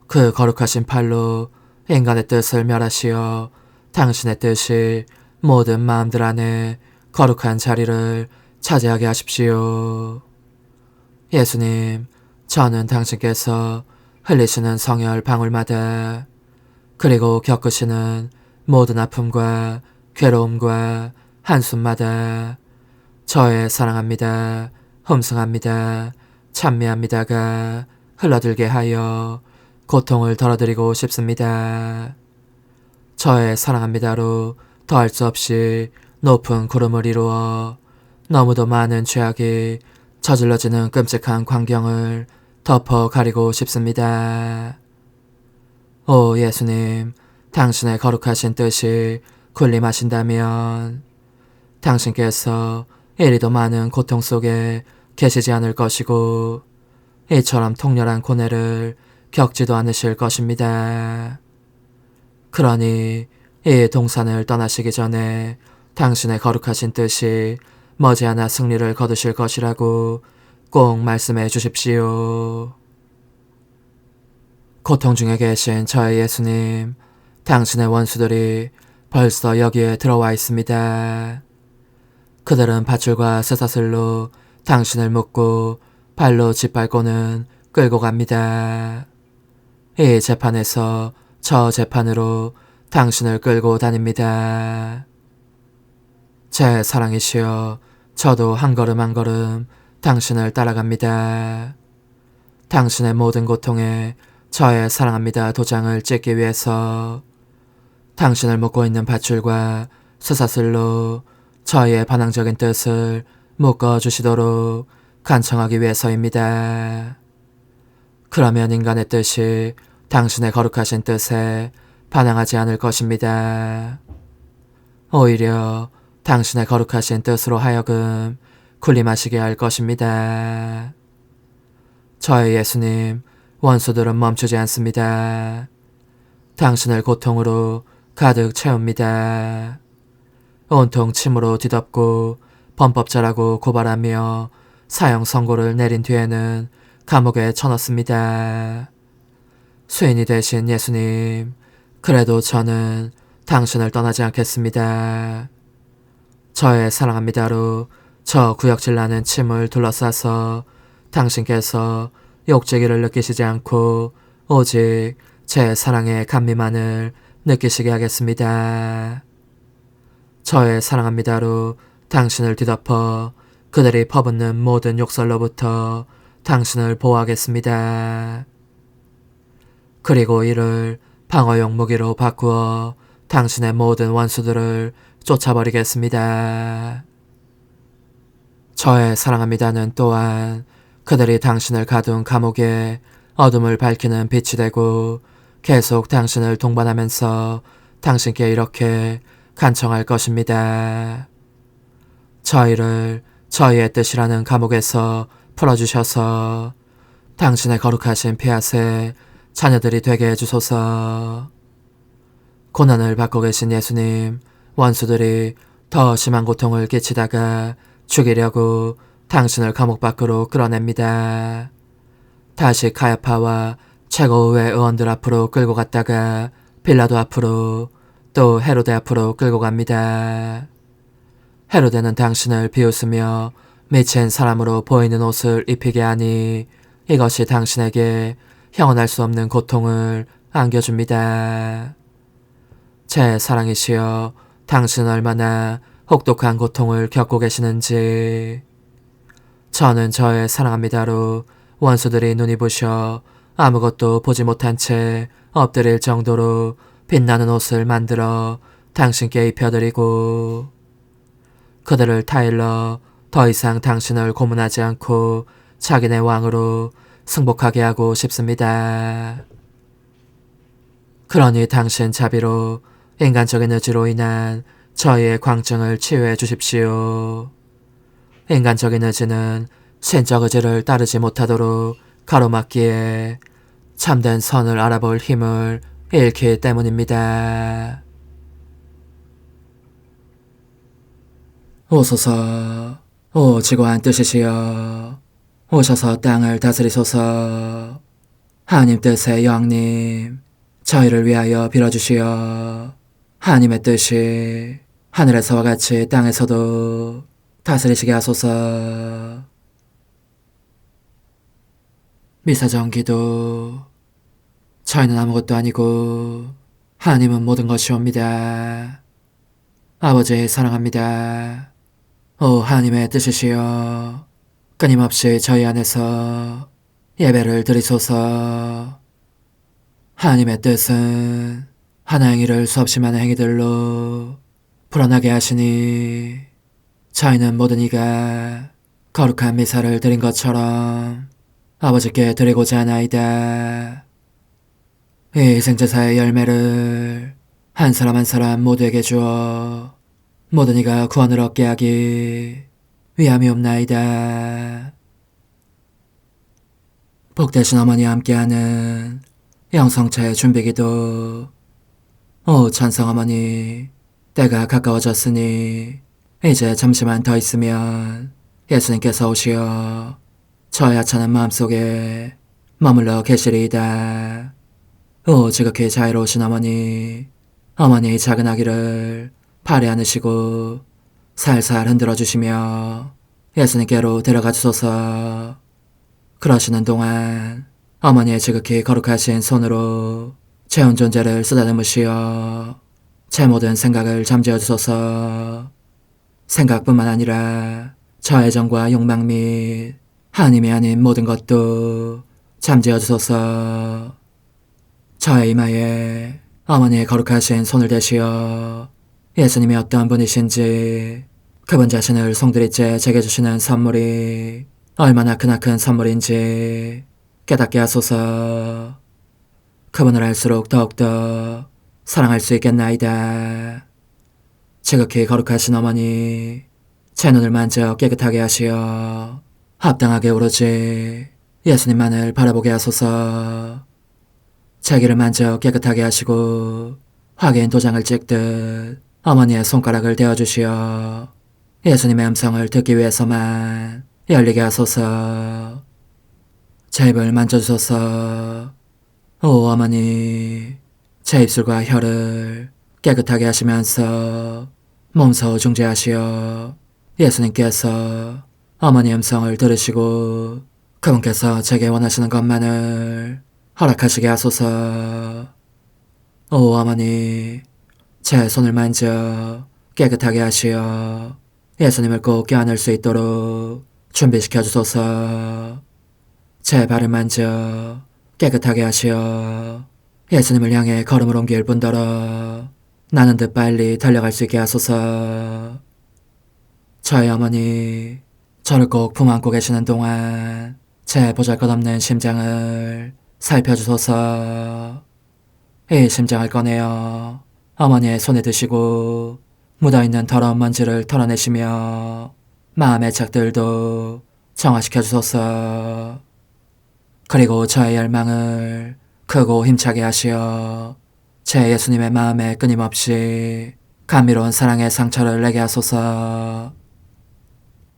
그 거룩하신 팔로 인간의 뜻을 멸하시어 당신의 뜻이 모든 마음들 안에 거룩한 자리를 차지하게 하십시오. 예수님, 저는 당신께서 흘리시는 성혈 방울마다 그리고 겪으시는 모든 아픔과 괴로움과 한숨마다 저의 사랑합니다, 흠숭합니다, 찬미합니다가 흘러들게 하여 고통을 덜어드리고 싶습니다. 저의 사랑합니다로 더할 수 없이 높은 구름을 이루어 너무도 많은 죄악이 저질러지는 끔찍한 광경을 덮어 가리고 싶습니다. 오 예수님, 당신의 거룩하신 뜻이 군림하신다면 당신께서 이리도 많은 고통 속에 계시지 않을 것이고 이처럼 통렬한 고뇌를 겪지도 않으실 것입니다. 그러니 이 동산을 떠나시기 전에 당신의 거룩하신 뜻이 머지않아 승리를 거두실 것이라고 꼭 말씀해 주십시오. 고통 중에 계신 저의 예수님, 당신의 원수들이 벌써 여기에 들어와 있습니다. 그들은 밧줄과 쇠사슬로 당신을 묶고 발로 짓밟고는 끌고 갑니다. 이 재판에서 저 재판으로 당신을 끌고 다닙니다. 제 사랑이시여, 저도 한 걸음 한 걸음 당신을 따라갑니다. 당신의 모든 고통에 저의 사랑합니다 도장을 찍기 위해서 당신을 묶고 있는 밧줄과 쇠사슬로 저의 반항적인 뜻을 묶어주시도록 간청하기 위해서입니다. 그러면 인간의 뜻이 당신의 거룩하신 뜻에 반항하지 않을 것입니다. 오히려 당신의 거룩하신 뜻으로 하여금 군림하시게 할 것입니다. 저의 예수님, 원수들은 멈추지 않습니다. 당신을 고통으로 가득 채웁니다. 온통 침으로 뒤덮고 범법자라고 고발하며 사형 선고를 내린 뒤에는 감옥에 쳐넣습니다. 수인이 되신 예수님, 그래도 저는 당신을 떠나지 않겠습니다. 저의 사랑합니다로 저 구역질 나는 침을 둘러싸서 당신께서 욕제기를 느끼시지 않고 오직 제 사랑의 감미만을 느끼시게 하겠습니다. 저의 사랑합니다로 당신을 뒤덮어 그들이 퍼붓는 모든 욕설로부터 당신을 보호하겠습니다. 그리고 이를 방어용 무기로 바꾸어 당신의 모든 원수들을 쫓아버리겠습니다. 저의 사랑합니다는 또한 그들이 당신을 가둔 감옥에 어둠을 밝히는 빛이 되고 계속 당신을 동반하면서 당신께 이렇게 간청할 것입니다. 저희를 저희의 뜻이라는 감옥에서 풀어주셔서 당신의 거룩하신 피앗의 자녀들이 되게 해주소서. 고난을 받고 계신 예수님, 원수들이 더 심한 고통을 끼치다가 죽이려고 당신을 감옥 밖으로 끌어냅니다. 다시 카야파와 최고의회 의원들 앞으로 끌고 갔다가 빌라도 앞으로 또 헤로데 앞으로 끌고 갑니다. 헤로데는 당신을 비웃으며 미친 사람으로 보이는 옷을 입히게 하니 이것이 당신에게 형언할 수 없는 고통을 안겨줍니다. 제 사랑이시여, 당신은 얼마나 혹독한 고통을 겪고 계시는지. 저는 저의 사랑합니다로 원수들이 눈이 부셔 아무것도 보지 못한 채 엎드릴 정도로 빛나는 옷을 만들어 당신께 입혀드리고 그들을 타일러 더 이상 당신을 고문하지 않고 자기네 왕으로 승복하게 하고 싶습니다. 그러니 당신 자비로 인간적인 의지로 인한 저희의 광증을 치유해 주십시오. 인간적인 의지는 신적 의지를 따르지 못하도록 가로막기에 참된 선을 알아볼 힘을 잃기 때문입니다. 오소서 오지고한 뜻이시여 오셔서 땅을 다스리소서. 하나님 뜻의 여왕님 저희를 위하여 빌어주시어 하나님의 뜻이 하늘에서와 같이 땅에서도 다스리시게 하소서. 미사정 기도. 저희는 아무것도 아니고 하나님은 모든 것이옵니다. 아버지 사랑합니다. 오 하나님의 뜻이시여 끊임없이 저희 안에서 예배를 드리소서. 하나님의 뜻은 하나 행위를 수없이 많은 행위들로 불어나게 하시니 저희는 모든 이가 거룩한 미사를 드린 것처럼 아버지께 드리고자 하나이다. 이 희생제사의 열매를 한 사람 한 사람 모두에게 주어 모든 이가 구원을 얻게 하기 위함이옵나이다. 복되신 어머니와 함께하는 영성차의 준비기도. 오 찬성 어머니 때가 가까워졌으니 이제 잠시만 더 있으면 예수님께서 오시어 저의 하찮은 마음속에 머물러 계시리이다. 오 지극히 자유로우신 어머니 어머니의 작은 아기를 팔에 안으시고 살살 흔들어 주시며 예수님께로 데려가 주소서. 그러시는 동안 어머니의 지극히 거룩하신 손으로 제 온 존재를 쓰다듬으시어 제 모든 생각을 잠재워 주소서. 생각뿐만 아니라 저의 정과 욕망 및 하나님이 아닌 모든 것도 잠재워 주소서. 저의 이마에 어머니의 거룩하신 손을 대시어 예수님이 어떤 분이신지 그분 자신을 송두리째 제게 주시는 선물이 얼마나 크나큰 선물인지 깨닫게 하소서. 그분을 알수록 더욱더 사랑할 수 있겠나이다. 지극히 거룩하신 어머니 제 눈을 만져 깨끗하게 하시어 합당하게 오로지 예수님만을 바라보게 하소서. 제 귀를 만져 깨끗하게 하시고 확인 도장을 찍듯 어머니의 손가락을 대어주시어 예수님의 음성을 듣기 위해서만 열리게 하소서. 제 입을 만져주소서. 오 어머니 제 입술과 혀를 깨끗하게 하시면서 몸소 중재하시어 예수님께서 어머니 음성을 들으시고 그분께서 제게 원하시는 것만을 허락하시게 하소서. 오 어머니 제 손을 만져 깨끗하게 하시어 예수님을 꼭 껴안을 수 있도록 준비시켜 주소서. 제 발을 만져 깨끗하게 하시어 예수님을 향해 걸음을 옮길 뿐더러 나는 듯 빨리 달려갈 수 있게 하소서. 저의 어머니 저를 꼭 품안고 계시는 동안 제 보잘것없는 심장을 살펴주소서. 이 심장을 꺼내어 어머니의 손에 드시고 묻어있는 더러운 먼지를 털어내시며 마음의 착들도 정화시켜 주소서. 그리고 저의 열망을 크고 힘차게 하시어 제 예수님의 마음에 끊임없이 감미로운 사랑의 상처를 내게 하소서.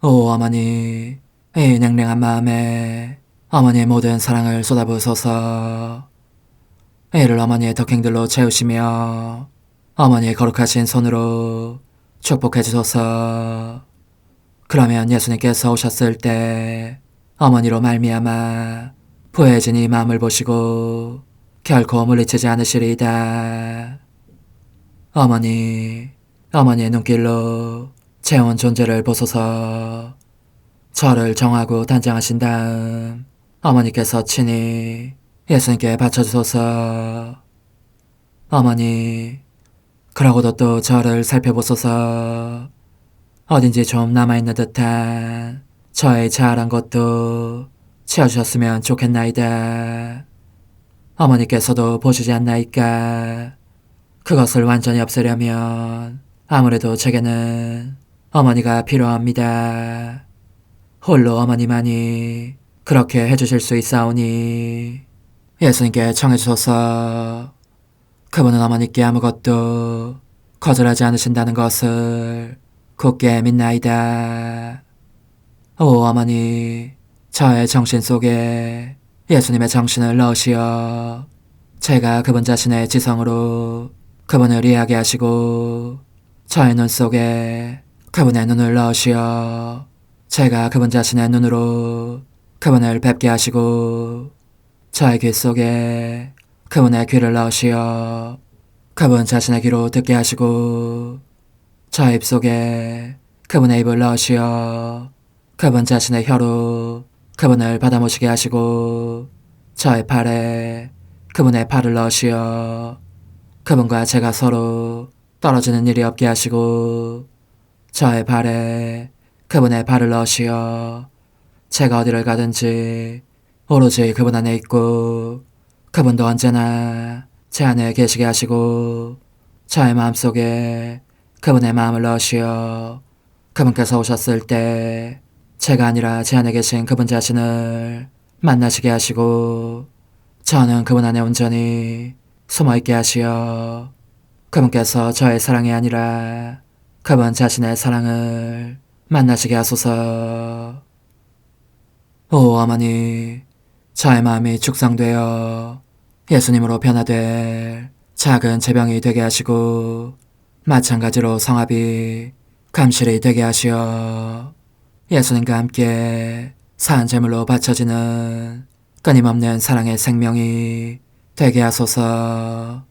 오 어머니 이 냉랭한 마음에 어머니의 모든 사랑을 쏟아부으소서. 이를 어머니의 덕행들로 채우시며 어머니의 거룩하신 손으로 축복해 주소서. 그러면 예수님께서 오셨을 때 어머니로 말미암아 부해진 이 마음을 보시고 결코 물리치지 않으시리이다. 어머니, 어머니의 눈길로 제 온 존재를 보소서. 저를 정하고 단장하신 다음 어머니께서 친히 예수님께 바쳐주소서. 어머니, 그러고도 또 저를 살펴보소서. 어딘지 좀 남아있는 듯한 저의 자아란 것도 채워주셨으면 좋겠나이다. 어머니께서도 보시지 않나이까? 그것을 완전히 없애려면 아무래도 제게는 어머니가 필요합니다. 홀로 어머니만이 그렇게 해주실 수 있사오니 예수님께 청해주소서. 그분은 어머니께 아무것도 거절하지 않으신다는 것을 굳게 믿나이다. 오 어머니, 저의 정신 속에 예수님의 정신을 넣으시어 제가 그분 자신의 지성으로 그분을 이해하게 하시고 저의 눈 속에 그분의 눈을 넣으시어 제가 그분 자신의 눈으로 그분을 뵙게 하시고 저의 귀 속에 그분의 귀를 넣으시어 그분 자신의 귀로 듣게 하시고 저의 입 속에 그분의 입을 넣으시어 그분 자신의 혀로 그분을 받아모시게 하시고 저의 팔에 그분의 팔을 넣으시어 그분과 제가 서로 떨어지는 일이 없게 하시고 저의 발에 그분의 발을 넣으시어 제가 어디를 가든지 오로지 그분 안에 있고 그분도 언제나 제 안에 계시게 하시고 저의 마음속에 그분의 마음을 넣으시어 그분께서 오셨을 때 제가 아니라 제 안에 계신 그분 자신을 만나시게 하시고 저는 그분 안에 온전히 숨어있게 하시어 그분께서 저의 사랑이 아니라 그분 자신의 사랑을 만나시게 하소서. 오 어머니, 저의 마음이 축성되어 예수님으로 변화될 작은 제병이 되게 하시고 마찬가지로 성합이 감실이 되게 하시어 예수님과 함께 산 제물로 바쳐지는 끊임없는 사랑의 생명이 되게 하소서.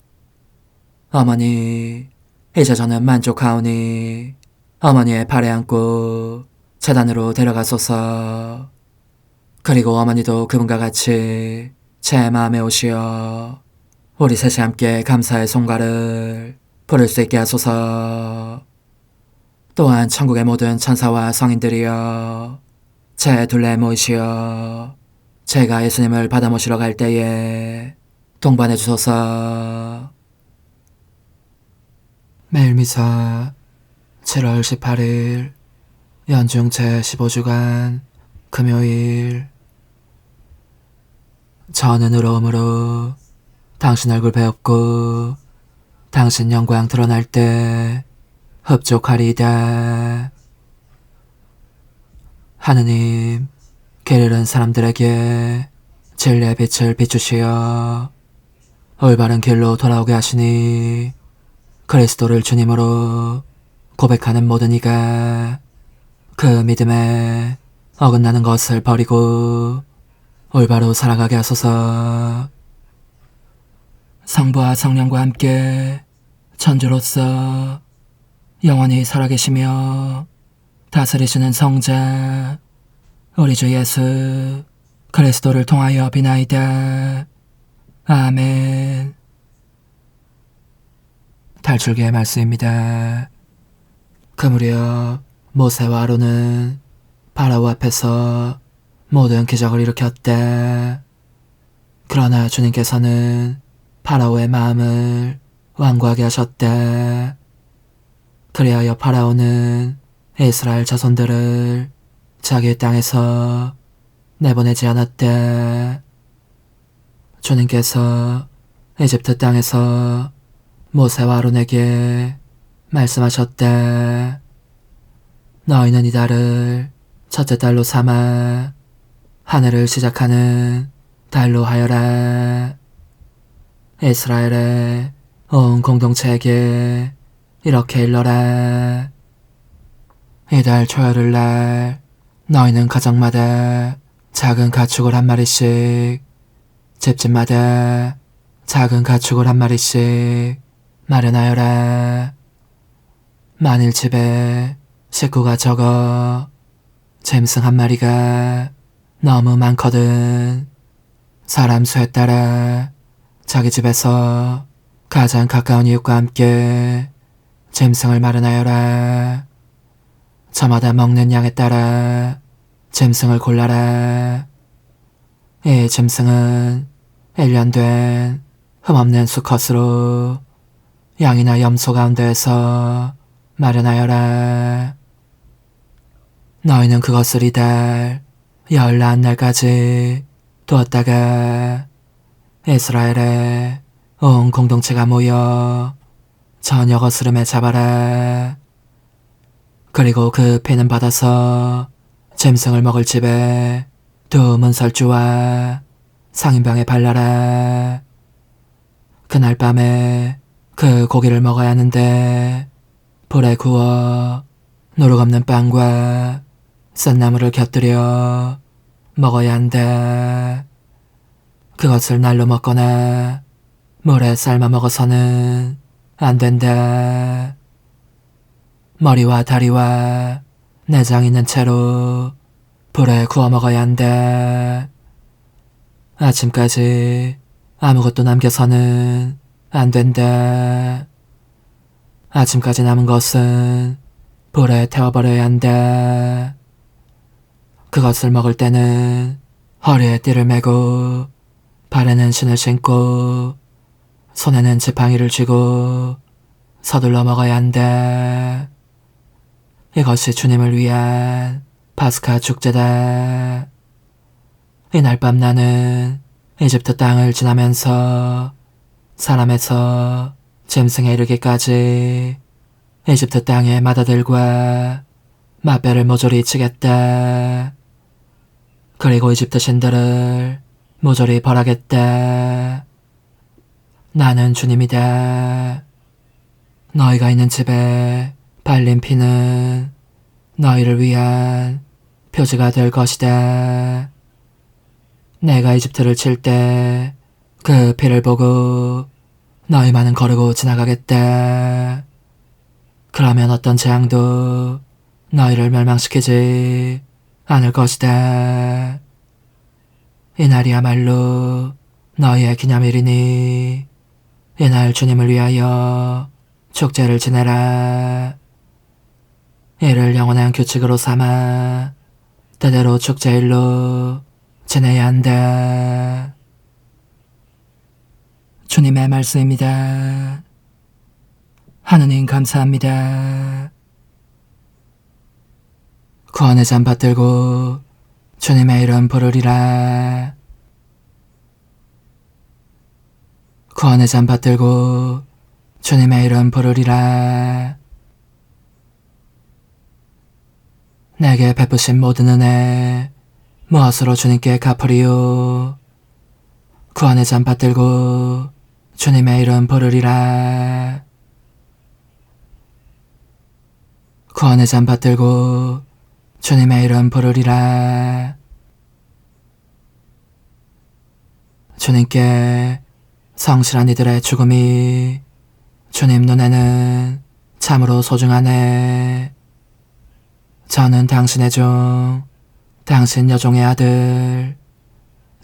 어머니, 이제 저는 만족하오니 어머니의 발에 안고 제단으로 데려가소서. 그리고 어머니도 그분과 같이 제 마음에 오시어 우리 셋이 함께 감사의 송가를 부를 수 있게 하소서. 또한 천국의 모든 천사와 성인들이여 제 둘레에 모이시어 제가 예수님을 받아 모시러 갈 때에 동반해 주소서. 매일 미사 7월 18일 연중 제15주간 금요일. 저는 의로움으로 당신 얼굴 배웠고 당신 영광 드러날 때 흡족하리이다. 하느님, 길 잃은 사람들에게 진리의 빛을 비추시어 올바른 길로 돌아오게 하시니 그리스도를 주님으로 고백하는 모든 이가 그 믿음에 어긋나는 것을 버리고 올바로 살아가게 하소서. 성부와 성령과 함께 천주로서 영원히 살아계시며 다스리시는 성자 우리 주 예수 그리스도를 통하여 비나이다. 아멘. 탈출기의 말씀입니다. 그 무렵 모세와 아론은 파라오 앞에서 모든 기적을 일으켰다. 그러나 주님께서는 파라오의 마음을 완고하게 하셨다. 그리하여 파라오는 이스라엘 자손들을 자기 땅에서 내보내지 않았다. 주님께서 이집트 땅에서 모세와 아론에게 말씀하셨다. 너희는 이 달을 첫째 달로 삼아 하늘을 시작하는 달로 하여라. 이스라엘의 온 공동체에게 이렇게 일러라. 이달 초여일날 너희는 가정마다 작은 가축을 한 마리씩, 집집마다 작은 가축을 한 마리씩 마련하여라. 만일 집에 식구가 적어 짐승 한 마리가 너무 많거든 사람 수에 따라 자기 집에서 가장 가까운 이웃과 함께 짐승을 마련하여라. 저마다 먹는 양에 따라 짐승을 골라라. 이 짐승은 1년 된 흠없는 수컷으로 양이나 염소 가운데에서 마련하여라. 너희는 그것을 이달 14날까지 두었다가 이스라엘의 온 공동체가 모여 저녁 어스름에 잡아라. 그리고 그 피는 받아서 짐승을 먹을 집에 두 문설주와 상인방에 발라라. 그날 밤에 그 고기를 먹어야 하는데 불에 구워 누룩 없는 빵과 썬나물을 곁들여 먹어야 한다. 그것을 날로 먹거나 물에 삶아 먹어서는 안 된다. 머리와 다리와 내장 있는 채로 불에 구워 먹어야 한다. 아침까지 아무것도 남겨서는 안 된다. 아침까지 남은 것은 불에 태워버려야 한다. 그것을 먹을 때는 허리에 띠를 매고 발에는 신을 신고 손에는 지팡이를 쥐고 서둘러 먹어야 한다. 이것이 주님을 위한 파스카 축제다. 이날 밤 나는 이집트 땅을 지나면서 사람에서 짐승에 이르기까지 이집트 땅의 마다들과 마뼈를 모조리 치겠다. 그리고 이집트 신들을 모조리 벌하겠다. 나는 주님이다. 너희가 있는 집에 발린 피는 너희를 위한 표지가 될 것이다. 내가 이집트를 칠 때 그 피를 보고 너희만은 거르고 지나가겠다. 그러면 어떤 재앙도 너희를 멸망시키지 않을 것이다. 이날이야말로 너희의 기념일이니 이날 주님을 위하여 축제를 지내라. 이를 영원한 규칙으로 삼아 때대로 축제일로 지내야 한다. 주님의 말씀입니다. 하느님 감사합니다. 구원의 잔 받들고 주님의 이름 부르리라. 구원의 잔 받들고 주님의 이름 부르리라. 내게 베푸신 모든 은혜 무엇으로 주님께 갚으리요. 구원의 잔 받들고 주님의 이름 부르리라. 구원의 잔 받들고 주님의 이름 부르리라. 주님께 성실한 이들의 죽음이 주님 눈에는 참으로 소중하네. 저는 당신의 종, 당신 여종의 아들,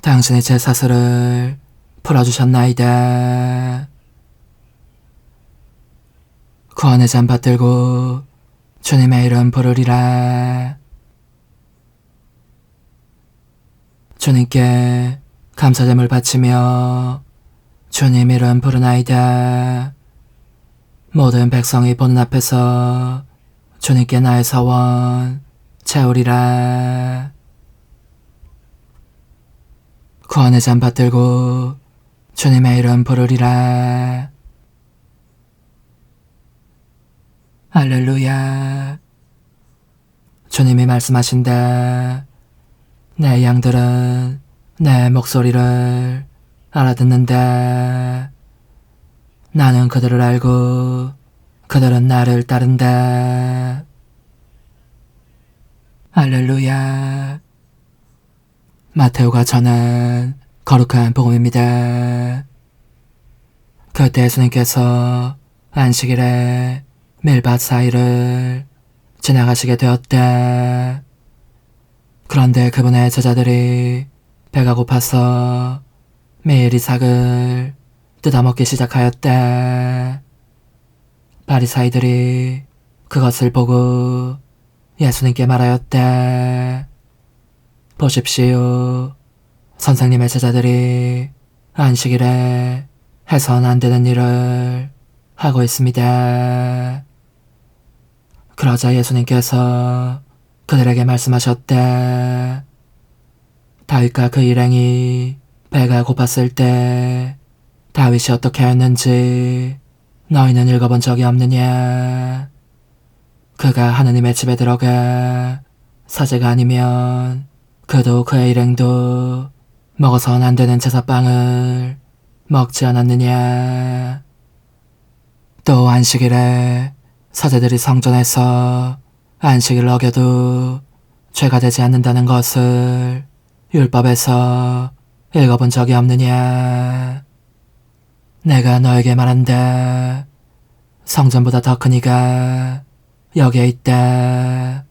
당신의 제 사슬을 풀어주셨나이다. 구원의 잔 받들고 주님의 이름 부르리라. 주님께 감사됨을 바치며 주님 이름 부르나이다. 모든 백성이 보는 앞에서 주님께 나의 서원 채우리라. 구원의 잔 받들고 주님의 이름 부르리라. 할렐루야. 주님이 말씀하신다. 내 양들은 내 목소리를 알아듣는다. 나는 그들을 알고 그들은 나를 따른다. 할렐루야. 마테오가 전한 거룩한 복음입니다. 그때 예수님께서 안식일에 밀밭 사이를 지나가시게 되었다. 그런데 그분의 제자들이 배가 고파서 매일 이삭을 뜯어먹기 시작하였다. 바리사이들이 그것을 보고 예수님께 말하였다. 보십시오. 선생님의 제자들이 안식일에 해선 안 되는 일을 하고 있습니다. 그러자 예수님께서 그들에게 말씀하셨다. 다윗과 그 일행이 배가 고팠을 때 다윗이 어떻게 하였는지 너희는 읽어본 적이 없느냐? 그가 하느님의 집에 들어가 사제가 아니면 그도 그의 일행도 먹어선 안 되는 제사빵을 먹지 않았느냐. 또 안식일에 사제들이 성전에서 안식일을 어겨도 죄가 되지 않는다는 것을 율법에서 읽어본 적이 없느냐. 내가 너에게 말한다. 성전보다 더 큰 이가 여기에 있다.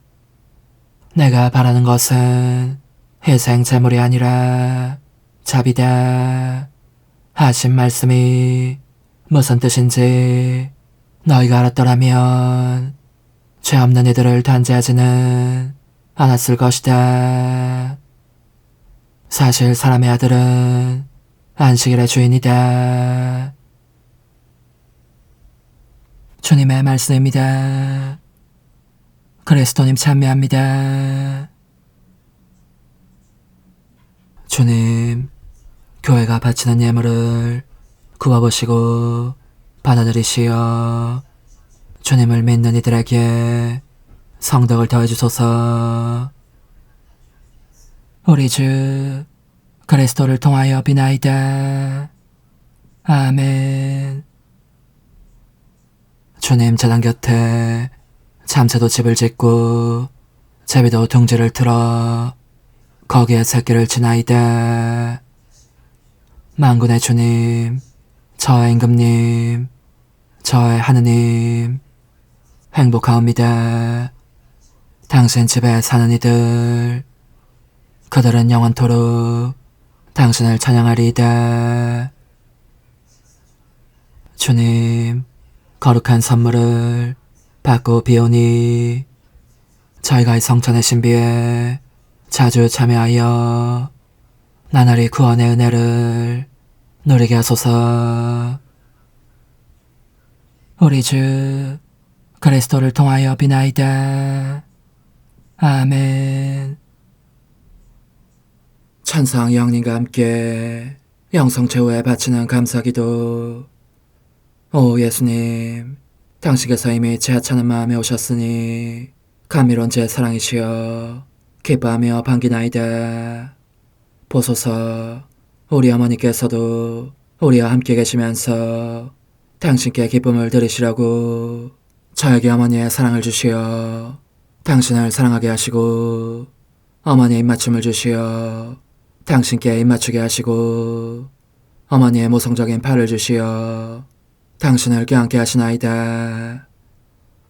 내가 바라는 것은 희생 제물이 아니라 자비다 하신 말씀이 무슨 뜻인지 너희가 알았더라면 죄 없는 이들을 단죄하지는 않았을 것이다. 사실 사람의 아들은 안식일의 주인이다. 주님의 말씀입니다. 그리스도님 찬미합니다. 주님, 교회가 바치는 예물을 구워보시고 받아들이시어 주님을 믿는 이들에게 성덕을 더해주소서. 우리 주 그리스도를 통하여 비나이다. 아멘. 주님 제단 곁에 참새도 집을 짓고 제비도 둥지를 틀어 거기에 새끼를 치나이다. 만군의 주님, 저의 임금님, 저의 하느님, 행복하옵니다. 당신 집에 사는 이들, 그들은 영원토록 당신을 찬양하리이다. 주님, 거룩한 선물을 받고 비오니 저희가 이 성전의 신비에 자주 참여하여 나날이 구원의 은혜를 누리게 하소서. 우리 주 그리스도를 통하여 비나이다. 아멘. 천상 영님과 함께 영성 최후에 바치는 감사기도. 오 예수님, 당신께서 이미 제 하찮은 마음에 오셨으니 감미로운 제 사랑이시여 기뻐하며 반기나이다. 보소서, 우리 어머니께서도 우리와 함께 계시면서 당신께 기쁨을 드리시라고 저에게 어머니의 사랑을 주시어 당신을 사랑하게 하시고 어머니의 입맞춤을 주시어 당신께 입맞추게 하시고 어머니의 모성적인 팔을 주시어 당신을 껴안게 하시나이다.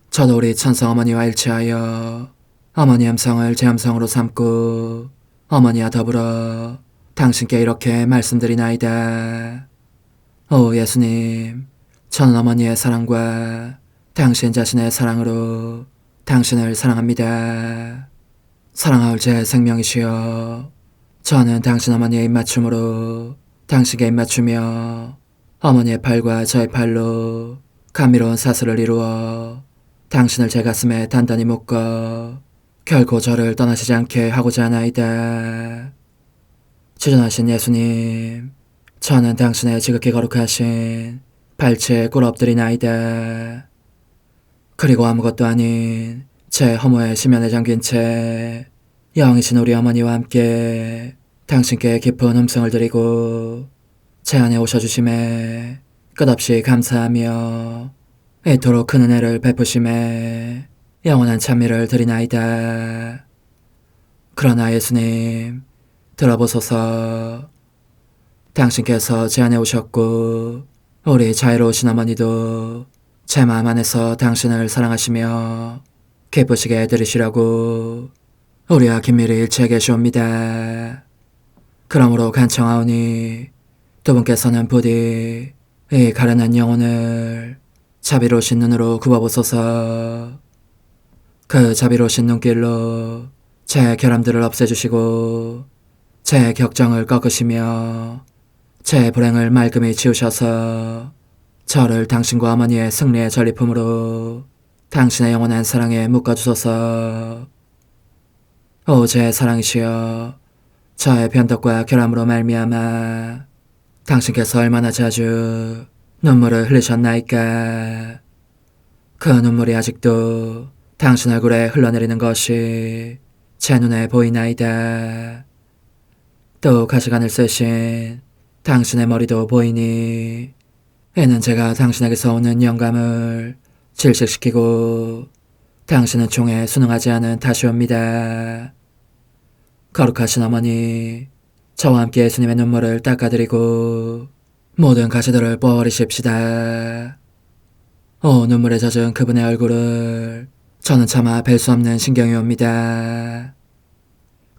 저도 우리 천성 어머니와 일치하여 어머니 음성을 제 음성으로 삼고 어머니와 더불어 당신께 이렇게 말씀드리나이다. 오 예수님, 저는 어머니의 사랑과 당신 자신의 사랑으로 당신을 사랑합니다. 사랑하올 제 생명이시여, 저는 당신 어머니의 입맞춤으로 당신께 입맞추며 어머니의 팔과 저의 팔로 감미로운 사슬을 이루어 당신을 제 가슴에 단단히 묶어 결코 저를 떠나시지 않게 하고자 하나이다. 지존하신 예수님, 저는 당신의 지극히 거룩하신 발치에 꿇어 엎드리나이다. 그리고 아무것도 아닌 제 허무에 심연에 잠긴 채 영이신 우리 어머니와 함께 당신께 깊은 음성을 드리고 제 안에 오셔주심에 끝없이 감사하며 이토록 큰 은혜를 베푸심에 영원한 찬미를 드리나이다. 그러나 예수님, 들어보소서. 당신께서 제 안에 오셨고 우리 자애로우신 어머니도 제 마음 안에서 당신을 사랑하시며 기쁘시게 해드리시라고 우리와 긴밀히 일치해 계시옵니다. 그러므로 간청하오니 두 분께서는 부디 이 가련한 영혼을 자비로우신 눈으로 굽어보소서. 그 자비로우신 눈길로 제 결함들을 없애주시고 제 격정을 꺾으시며 제 불행을 말끔히 지우셔서 저를 당신과 어머니의 승리의 전리품으로 당신의 영원한 사랑에 묶어주소서. 오 제 사랑이시여, 저의 변덕과 결함으로 말미암아 당신께서 얼마나 자주 눈물을 흘리셨나이까. 그 눈물이 아직도 당신 얼굴에 흘러내리는 것이 제 눈에 보이나이다. 또 가시관을 쓰신 당신의 머리도 보이니 이는 제가 당신에게서 오는 영감을 질식시키고 당신은 총에 순응하지 않은 탓이옵니다. 거룩하신 어머니, 저와 함께 예수님의 눈물을 닦아드리고 모든 가시들을 뽑아버리십시다. 눈물에 젖은 그분의 얼굴을 저는 차마 뵐 수 없는 신경이 옵니다.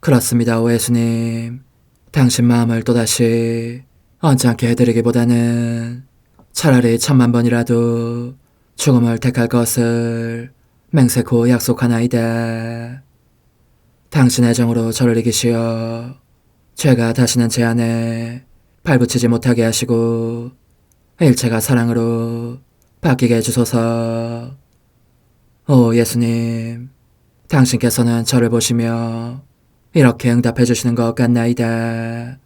그렇습니다, 오 예수님. 당신 마음을 또다시 언짢게 해드리기보다는 차라리 1000,000번이라도 죽음을 택할 것을 맹세코 약속하나이다. 당신의 정으로 저를 이기시어 죄가 다시는 제 안에 발붙이지 못하게 하시고 일체가 사랑으로 바뀌게 해주소서. 오 예수님, 당신께서는 저를 보시며 이렇게 응답해 주시는 것 같나이다.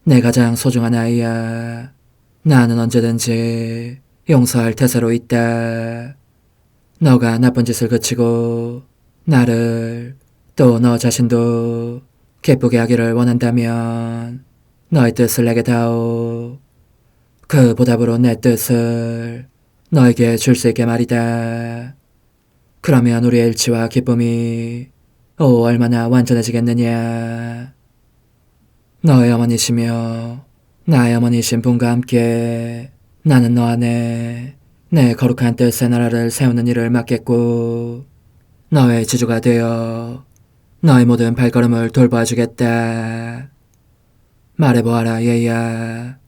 내 가장 소중한 아이야, 나는 언제든지 용서할 태세로 있다. 너가 나쁜 짓을 그치고 나를 또 너 자신도 기쁘게 하기를 원한다면 너의 뜻을 내게 다오. 그 보답으로 내 뜻을 너에게 줄 수 있게 말이다. 그러면 우리의 일치와 기쁨이 얼마나 완전해지겠느냐. 너의 어머니시며 나의 어머니신 분과 함께 나는 너 안에 내 거룩한 뜻의 나라를 세우는 일을 맡겠고 너의 지주가 되어 너의 모든 발걸음을 돌봐주겠다. 말해보아라 얘야,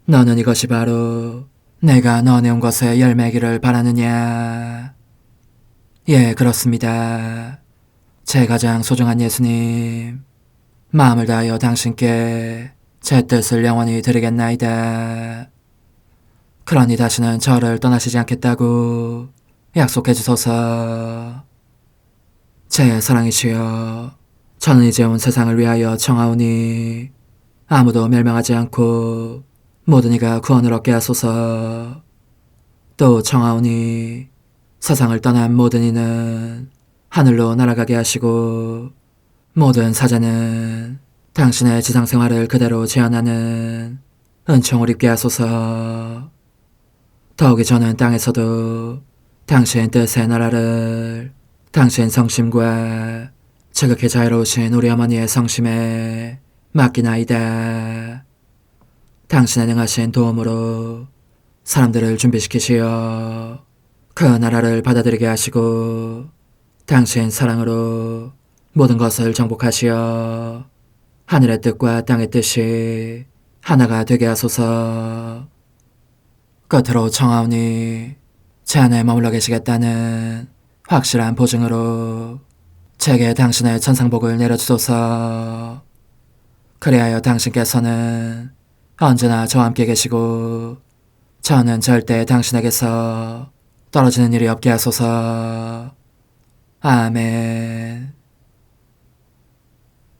너는 이것이 바로 내가 너한테 온 것의 열매기를 바라느냐. 예, 그렇습니다. 제 가장 소중한 예수님, 마음을 다하여 당신께 제 뜻을 영원히 드리겠나이다. 그러니 다시는 저를 떠나시지 않겠다고 약속해 주소서. 제 사랑이시여, 저는 이제 온 세상을 위하여 청하오니 아무도 멸망하지 않고 모든 이가 구원을 얻게 하소서. 또 청하오니 세상을 떠난 모든 이는 하늘로 날아가게 하시고 모든 사자는 당신의 지상생활을 그대로 재현하는 은총을 입게 하소서. 더욱이 저는 땅에서도 당신 뜻의 나라를 당신 성심과 지극히 자유로우신 우리 어머니의 성심에 맡기나이다. 당신의 능하신 도움으로 사람들을 준비시키시어 그 나라를 받아들이게 하시고 당신 사랑으로 모든 것을 정복하시어 하늘의 뜻과 땅의 뜻이 하나가 되게 하소서. 끝으로 청하오니 제 안에 머물러 계시겠다는 확실한 보증으로 제게 당신의 천상복을 내려주소서. 그리하여 당신께서는 언제나 저와 함께 계시고 저는 절대 당신에게서 떨어지는 일이 없게 하소서. 아멘.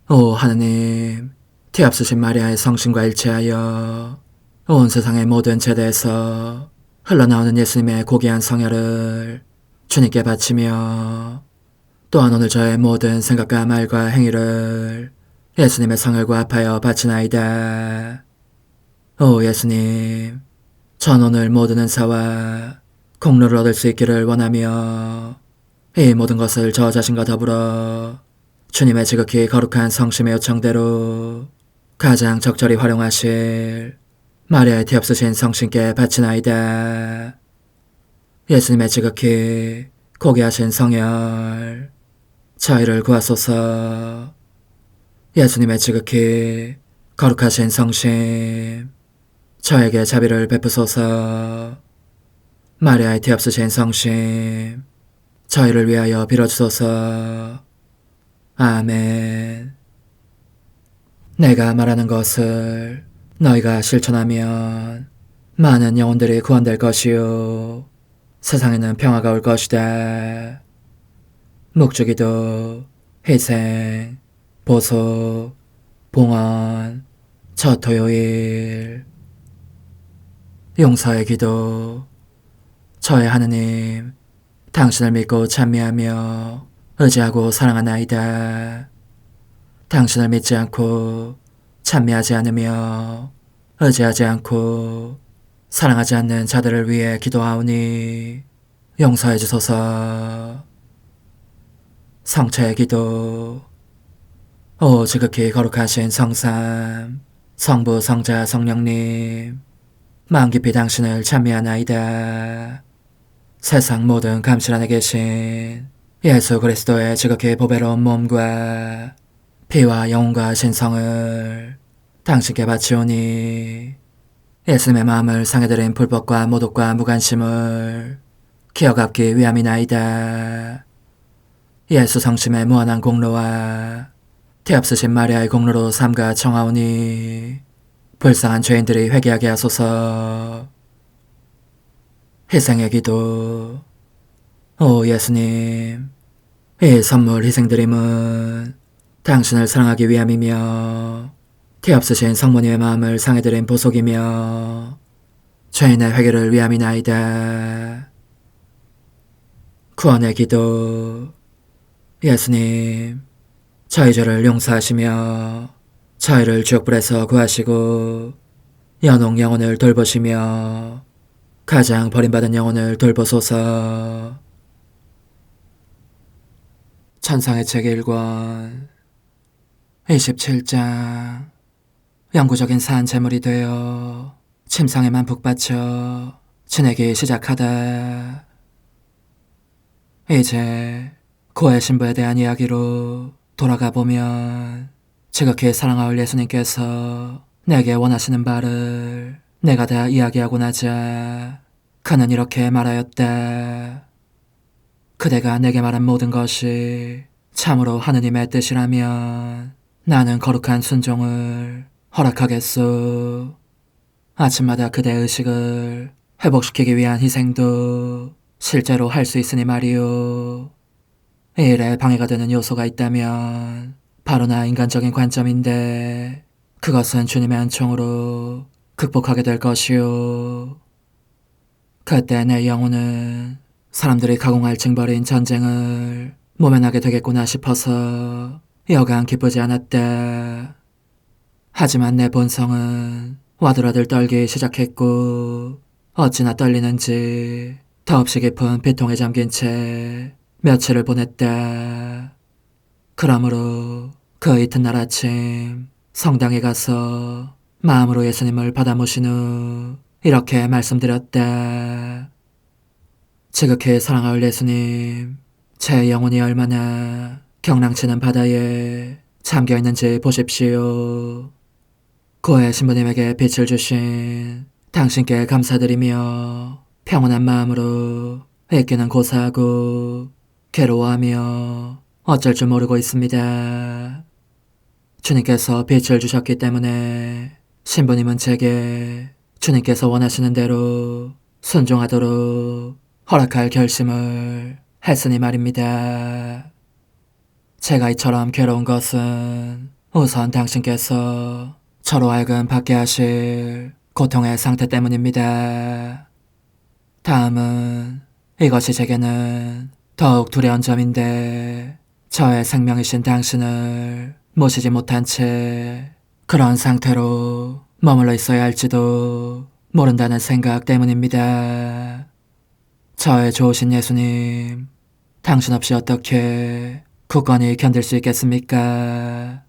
오 하느님, 티없으신 마리아의 성심과 일치하여 온 세상의 모든 제대에서 흘러나오는 예수님의 고귀한 성혈을 주님께 바치며 또한 오늘 저의 모든 생각과 말과 행위를 예수님의 성혈과 합하여 바치나이다. 오 예수님, 전 오늘 모든 은사와 공로를 얻을 수 있기를 원하며 이 모든 것을 저 자신과 더불어 주님의 지극히 거룩한 성심의 요청대로 가장 적절히 활용하실 마리아의 티없으신 성신께 바치나이다. 예수님의 지극히 고귀하신 성혈, 저희를 구하소서. 예수님의 지극히 거룩하신 성심, 저에게 자비를 베푸소서. 마리아의 티없으신 성심, 저희를 위하여 빌어주소서. 아멘. 내가 말하는 것을 너희가 실천하면 많은 영혼들이 구원될 것이요 세상에는 평화가 올 것이다. 묵주기도, 희생, 보속, 봉헌, 첫 토요일. 용서의 기도. 저의 하느님, 당신을 믿고 찬미하며 의지하고 사랑하나이다. 당신을 믿지 않고 찬미하지 않으며 의지하지 않고 사랑하지 않는 자들을 위해 기도하오니 용서해 주소서. 성체의 기도. 오 지극히 거룩하신 성삼, 성부, 성자, 성령님, 마음 깊이 당신을 찬미하나이다. 세상 모든 감실 안에 계신 예수 그리스도의 지극히 보배로운 몸과 피와 영혼과 신성을 당신께 바치오니 예수님의 마음을 상해드린 불법과 모독과 무관심을 기어갚기 위함이나이다. 예수 성심의 무한한 공로와 태없으신 마리아의 공로로 삼가 청하오니 불쌍한 죄인들이 회개하게 하소서. 희생의 기도. 오 예수님, 이 선물 희생드림은 당신을 사랑하기 위함이며 태없으신 성모님의 마음을 상해드린 보속이며 죄인의 회개를 위함이나이다. 구원의 기도. 예수님, 저희 죄를 용서하시며 저희를 지옥불에서 구하시고 연옥 영혼을 돌보시며 가장 버림받은 영혼을 돌보소서. 천상의 책 1권 27장. 영구적인 산 제물이 되어 침상에만 북받쳐 지내기 시작하다. 이제 고해 신부에 대한 이야기로 돌아가 보면 지극히 사랑하올 예수님께서 내게 원하시는 바를 내가 다 이야기하고 나자 그는 이렇게 말하였다. 그대가 내게 말한 모든 것이 참으로 하느님의 뜻이라면 나는 거룩한 순종을 허락하겠소. 아침마다 그대의 의식을 회복시키기 위한 희생도 실제로 할 수 있으니 말이오. 이 일에 방해가 되는 요소가 있다면 바로 나 인간적인 관점인데 그것은 주님의 은총으로 극복하게 될 것이오. 그때 내 영혼은 사람들이 가공할 징벌인 전쟁을 모면하게 되겠구나 싶어서 여간 기쁘지 않았다. 하지만 내 본성은 와들와들 떨기 시작했고 어찌나 떨리는지 더없이 깊은 비통에 잠긴 채 며칠을 보냈다. 그러므로 그 이튿날 아침 성당에 가서 마음으로 예수님을 받아 모신 후 이렇게 말씀드렸다. 지극히 사랑하올 예수님, 제 영혼이 얼마나 경랑치는 바다에 잠겨있는지 보십시오. 고해 신부님에게 빛을 주신 당신께 감사드리며 평온한 마음으로 잊기는 고사하고 괴로워하며 어쩔 줄 모르고 있습니다. 주님께서 빛을 주셨기 때문에 신부님은 제게 주님께서 원하시는 대로 순종하도록 허락할 결심을 했으니 말입니다. 제가 이처럼 괴로운 것은 우선 당신께서 저로 하여금 받게 하실 고통의 상태 때문입니다. 다음은 이것이 제게는 더욱 두려운 점인데 저의 생명이신 당신을 모시지 못한 채 그런 상태로 머물러 있어야 할지도 모른다는 생각 때문입니다. 저의 좋으신 예수님, 당신 없이 어떻게 굳건히 견딜 수 있겠습니까?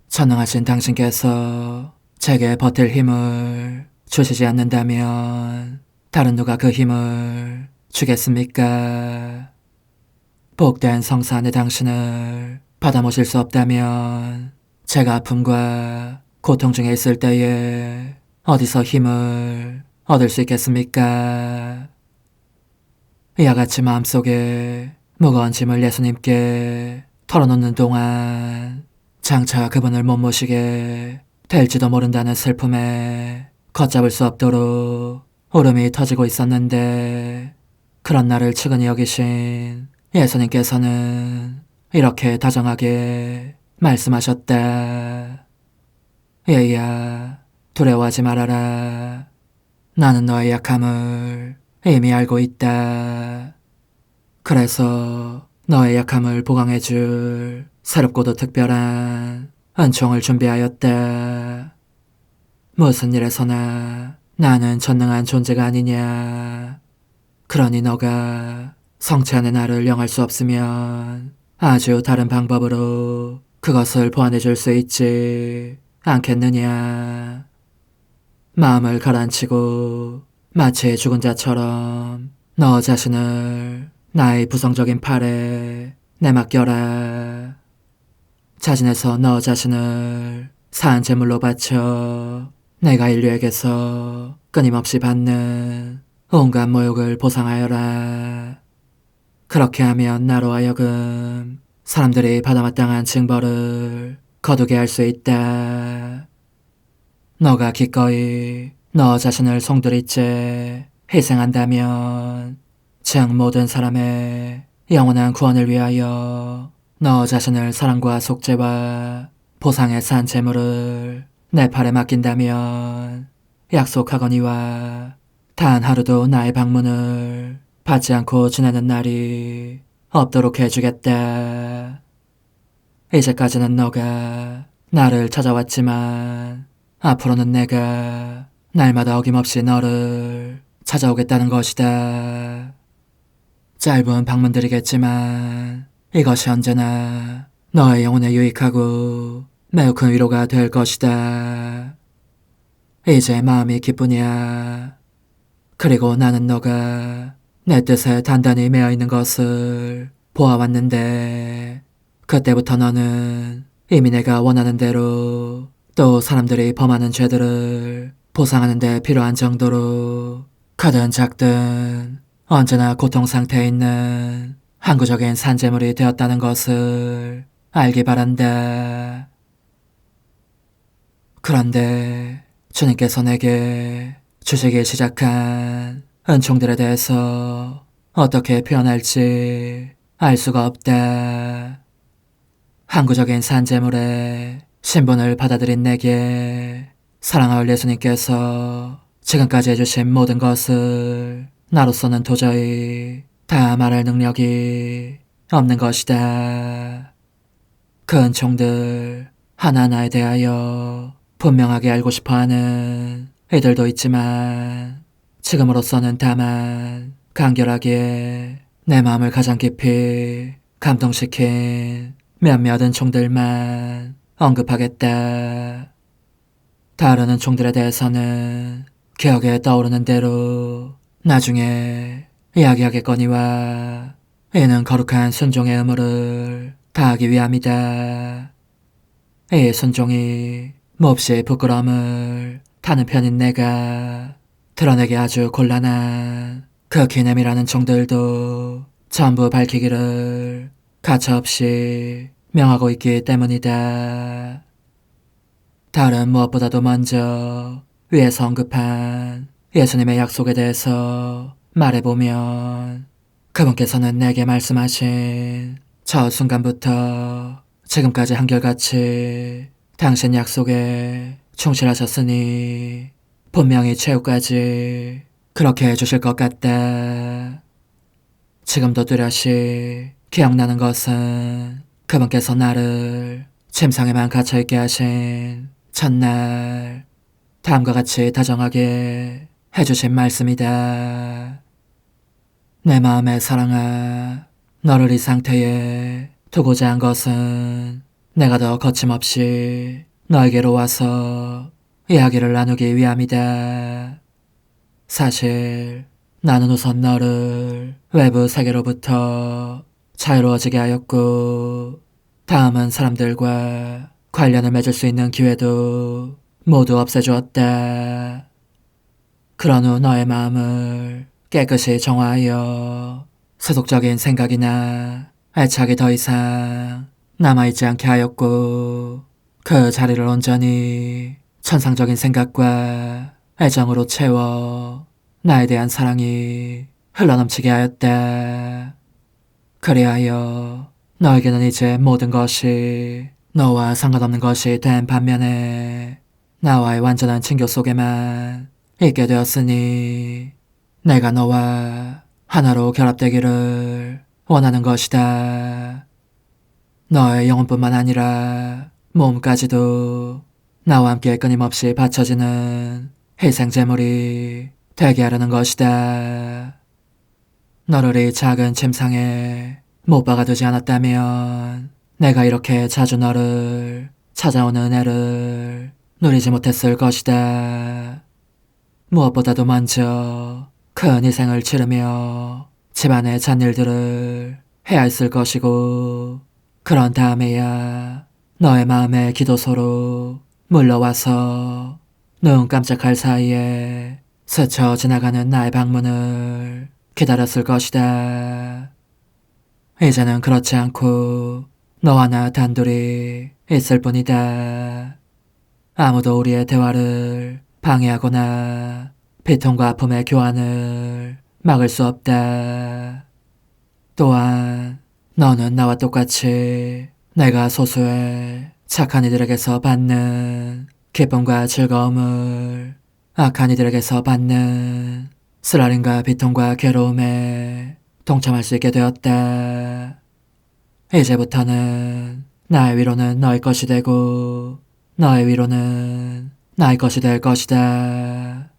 전능하신 당신께서 제게 버틸 힘을 주시지 않는다면 다른 누가 그 힘을 주겠습니까? 복된 성사 안에 당신을 받아 모실 수 없다면 제가 아픔과 고통 중에 있을 때에 어디서 힘을 얻을 수 있겠습니까? 이와 같이 마음속에 무거운 짐을 예수님께 털어놓는 동안 장차 그분을 못 모시게 될지도 모른다는 슬픔에 걷잡을 수 없도록 울음이 터지고 있었는데 그런 나를 측은히 여기신 예수님께서는 이렇게 다정하게 말씀하셨다. 얘야, 두려워하지 말아라. 나는 너의 약함을 이미 알고 있다. 그래서 너의 약함을 보강해줄 새롭고도 특별한 은총을 준비하였다. 무슨 일에서나 나는 전능한 존재가 아니냐. 그러니 너가 성체 안의 나를 영할 수 없으면 아주 다른 방법으로 그것을 보완해줄 수 있지 않겠느냐. 마음을 가라앉히고 마치 죽은 자처럼 너 자신을 나의 부정적인 팔에 내맡겨라. 자진해서 너 자신을 사한 제물로 바쳐 내가 인류에게서 끊임없이 받는 온갖 모욕을 보상하여라. 그렇게 하면 나로 하여금 사람들이 받아 마땅한 징벌을 거두게 할 수 있다. 너가 기꺼이 너 자신을 송두리째 희생한다면 즉 모든 사람의 영원한 구원을 위하여 너 자신을 사랑과 속죄와 보상의 산 제물을 내 팔에 맡긴다면 약속하거니와 단 하루도 나의 방문을 받지 않고 지내는 날이 없도록 해주겠다. 이제까지는 너가 나를 찾아왔지만 앞으로는 내가 날마다 어김없이 너를 찾아오겠다는 것이다. 짧은 방문들이겠지만 이것이 언제나 너의 영혼에 유익하고 매우 큰 위로가 될 것이다. 이제 마음이 기쁘냐. 그리고 나는 너가 내 뜻에 단단히 매어있는 것을 보아왔는데 그때부터 너는 이미 내가 원하는 대로 또 사람들이 범하는 죄들을 보상하는 데 필요한 정도로 크든 작든 언제나 고통 상태에 있는 항구적인 산재물이 되었다는 것을 알기 바란다. 그런데 주님께서 내게 주시기 시작한 은총들에 대해서 어떻게 표현할지 알 수가 없다. 항구적인 산재물의 신분을 받아들인 내게 사랑하올 예수님께서 지금까지 해주신 모든 것을 나로서는 도저히 다 말할 능력이 없는 것이다. 그 은총들 하나하나에 대하여 분명하게 알고 싶어하는 이들도 있지만 지금으로서는 다만 간결하게 내 마음을 가장 깊이 감동시킨 몇몇 은총들만 언급하겠다. 다른 은총들에 대해서는 기억에 떠오르는 대로 나중에 이야기하겠거니와 이는 거룩한 순종의 의무를 다하기 위함이다. 이 순종이 몹시 부끄러움을 타는 편인 내가 드러내기 아주 곤란한 그 기념이라는 종들도 전부 밝히기를 가차없이 명하고 있기 때문이다. 다른 무엇보다도 먼저 위에서 언급한 예수님의 약속에 대해서 말해보면 그분께서는 내게 말씀하신 첫 순간부터 지금까지 한결같이 당신 약속에 충실하셨으니 분명히 최후까지 그렇게 해주실 것 같다. 지금도 뚜렷이 기억나는 것은 그분께서 나를 침상에만 갇혀있게 하신 첫날 다음과 같이 다정하게 해주신 말씀이다. 내 마음의 사랑아, 너를 이 상태에 두고자 한 것은 내가 더 거침없이 너에게로 와서 이야기를 나누기 위함이다. 사실 나는 우선 너를 외부 세계로부터 자유로워지게 하였고 다음은 사람들과 관련을 맺을 수 있는 기회도 모두 없애주었다. 그런 후 너의 마음을 깨끗이 정화하여 세속적인 생각이나 애착이 더 이상 남아있지 않게 하였고 그 자리를 온전히 천상적인 생각과 애정으로 채워 나에 대한 사랑이 흘러넘치게 하였다. 그리하여 너에게는 이제 모든 것이 너와 상관없는 것이 된 반면에 나와의 완전한 친교 속에만 있게 되었으니 내가 너와 하나로 결합되기를 원하는 것이다. 너의 영혼뿐만 아니라 몸까지도 나와 함께 끊임없이 바쳐지는 희생제물이 되게 하려는 것이다. 너를 이 작은 침상에 못 박아두지 않았다면 내가 이렇게 자주 너를 찾아오는 은혜를 누리지 못했을 것이다. 무엇보다도 먼저 큰 희생을 치르며 집안의 잔일들을 해야 했을 것이고, 그런 다음에야 너의 마음의 기도소로 물러와서 눈 깜짝할 사이에 스쳐 지나가는 나의 방문을 기다렸을 것이다. 이제는 그렇지 않고 너와 나 단둘이 있을 뿐이다. 아무도 우리의 대화를 방해하거나 비통과 아픔의 교환을 막을 수 없다. 또한 너는 나와 똑같이 내가 소수의 착한 이들에게서 받는 기쁨과 즐거움을 악한 이들에게서 받는 쓰라림과 비통과 괴로움에 동참할 수 있게 되었다. 이제부터는 나의 위로는 너의 것이 되고 너의 위로는 나의 것이 될 것이다.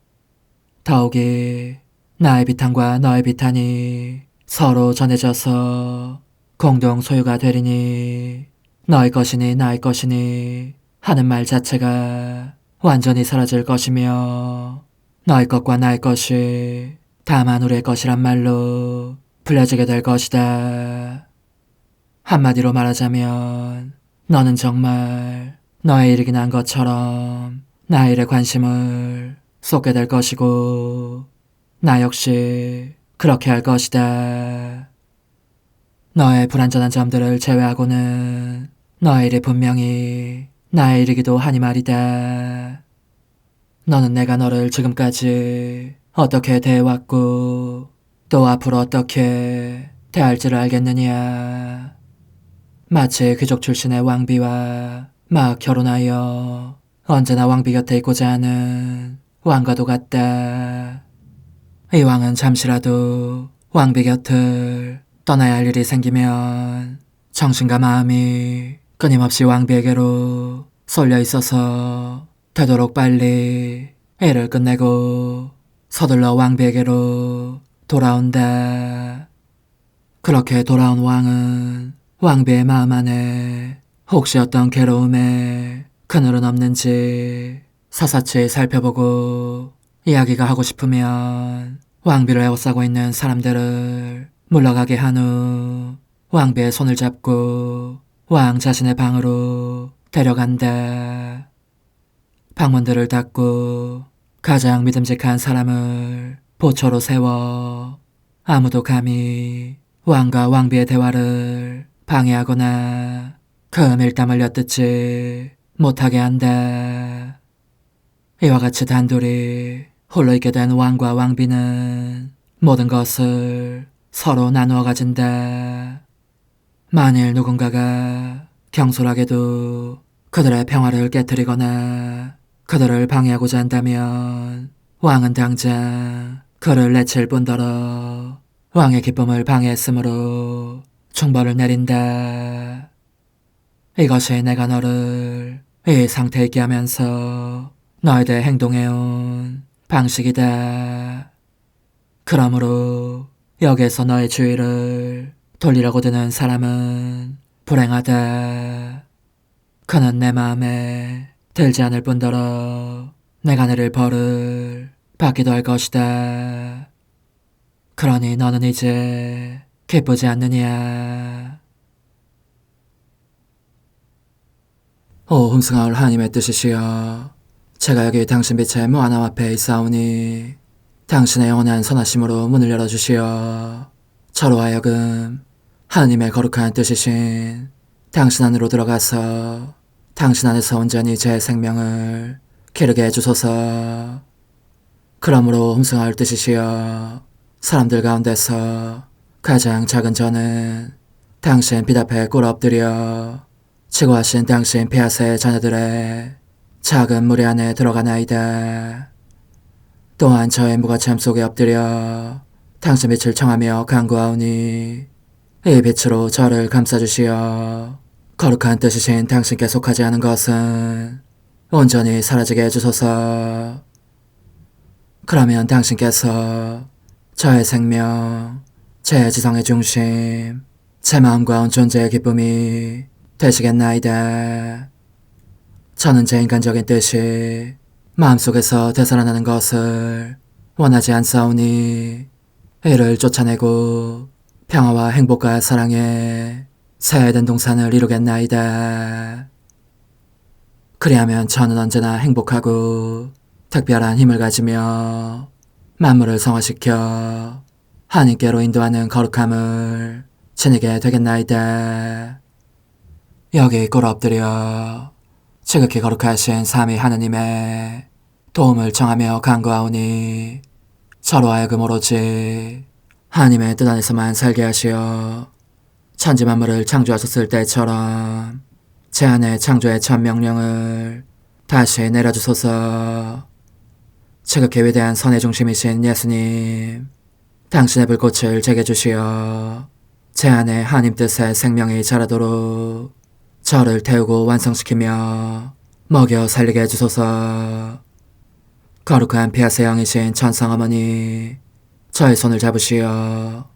더욱이 나의 비탄과 너의 비탄이 서로 전해져서 공동 소유가 되리니 너의 것이니 나의 것이니 하는 말 자체가 완전히 사라질 것이며, 너의 것과 나의 것이 다만 우리의 것이란 말로 불려지게 될 것이다. 한마디로 말하자면 너는 정말 너의 일이긴 한 것처럼 나의 일에 관심을 쏟게 될 것이고, 나 역시 그렇게 할 것이다. 너의 불완전한 점들을 제외하고는 너의 일이 분명히 나의 일이기도 하니 말이다. 너는 내가 너를 지금까지 어떻게 대해왔고 또 앞으로 어떻게 대할지를 알겠느냐. 마치 귀족 출신의 왕비와 막 결혼하여 언제나 왕비 곁에 있고자 하는 왕과도 같다. 이 왕은 잠시라도 왕비 곁을 떠나야 할 일이 생기면 정신과 마음이 끊임없이 왕비에게로 쏠려 있어서 되도록 빨리 일을 끝내고 서둘러 왕비에게로 돌아온다. 그렇게 돌아온 왕은 왕비의 마음 안에 혹시 어떤 괴로움에 그늘은 없는지 사사치 살펴보고, 이야기가 하고 싶으면 왕비를 에워싸고 있는 사람들을 물러가게 한 후 왕비의 손을 잡고 왕 자신의 방으로 데려간다. 방문들을 닫고 가장 믿음직한 사람을 보초로 세워 아무도 감히 왕과 왕비의 대화를 방해하거나 그 밀담을 엿듣지 못하게 한다. 이와 같이 단둘이 홀로 있게 된 왕과 왕비는 모든 것을 서로 나누어 가진다. 만일 누군가가 경솔하게도 그들의 평화를 깨뜨리거나 그들을 방해하고자 한다면 왕은 당장 그를 내칠 뿐더러 왕의 기쁨을 방해했으므로 중벌을 내린다. 이것이 내가 너를 이 상태에 있게 하면서 너에 대해 행동해온 방식이다. 그러므로 여기에서 너의 주의를 돌리려고 드는 사람은 불행하다. 그는 내 마음에 들지 않을 뿐더러 내가 내릴 벌을 받기도 할 것이다. 그러니 너는 이제 기쁘지 않느냐. 오 흥승하올 하나님의 뜻이시여, 제가 여기 당신 빛의 무한함 앞에 있사오니 당신의 영원한 선하심으로 문을 열어주시어 저로 하여금 하나님의 거룩한 뜻이신 당신 안으로 들어가서 당신 안에서 온전히 제 생명을 기르게 해주소서. 그러므로 흥승하올 뜻이시여, 사람들 가운데서 가장 작은 저는 당신 빛 앞에 꿇어 엎드려 지고하신 당신 폐하세의 자녀들의 작은 무리 안에 들어가나이다. 또한 저의 무거참 속에 엎드려 당신 빛을 청하며 간구하오니 이 빛으로 저를 감싸주시어 거룩한 뜻이신 당신께 속하지 않은 것은 온전히 사라지게 해주소서. 그러면 당신께서 저의 생명, 제 지성의 중심, 제 마음과 온 존재의 기쁨이 되시겠나이다. 저는 제 인간적인 뜻이 마음속에서 되살아나는 것을 원하지 않사오니 이를 쫓아내고 평화와 행복과 사랑의 새 에덴 동산을 이루겠나이다. 그리하면 저는 언제나 행복하고 특별한 힘을 가지며 만물을 성화시켜 하나님께로 인도하는 거룩함을 지니게 되겠나이다. 여기 꿇어 엎드려 지극히 거룩하신 삼위 하느님의 도움을 청하며 간구하오니 저로 하여금 오로지 하나님의 뜻 안에서만 살게 하시어 천지 만물을 창조하셨을 때처럼 제 안에 창조의 첫 명령을 다시 내려주소서. 지극히 위대한 선의 중심이신 예수님, 당신의 불꽃을 제게 주시어 제 안에 하나님 뜻의 생명이 자라도록 저를 태우고 완성시키며 먹여 살리게 해주소서. 거룩한 피아세 영이신 천상어머니, 저의 손을 잡으시어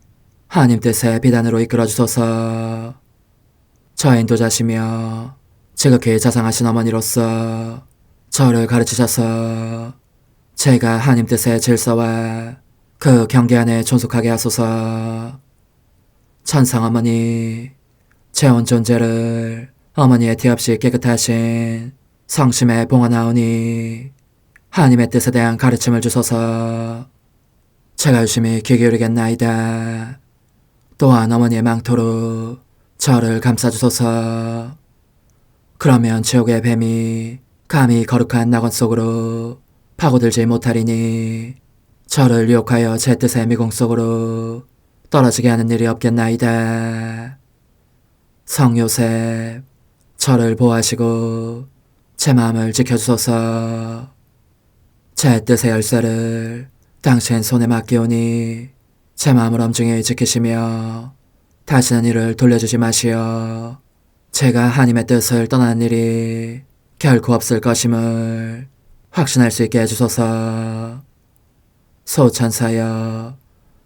하나님 뜻의 비단으로 이끌어주소서. 저의 인도자시며 지극히 자상하신 어머니로서 저를 가르치셔서 제가 하나님 뜻의 질서와 그 경계 안에 존속하게 하소서. 천상어머니, 제 온 존재를 어머니의 티 없이 깨끗하신 성심에 봉헌하오니 하나님의 뜻에 대한 가르침을 주소서. 제가 열심히 귀 기울이겠나이다. 또한 어머니의 망토로 저를 감싸주소서. 그러면 지옥의 뱀이 감히 거룩한 낙원 속으로 파고들지 못하리니 저를 유혹하여 제 뜻의 미궁 속으로 떨어지게 하는 일이 없겠나이다. 성요셉, 저를 보호하시고 제 마음을 지켜주소서. 제 뜻의 열쇠를 당신 손에 맡기오니 제 마음을 엄중히 지키시며 다시는 이를 돌려주지 마시어 제가 하나님의 뜻을 떠나는 일이 결코 없을 것임을 확신할 수 있게 해주소서. 소천사여,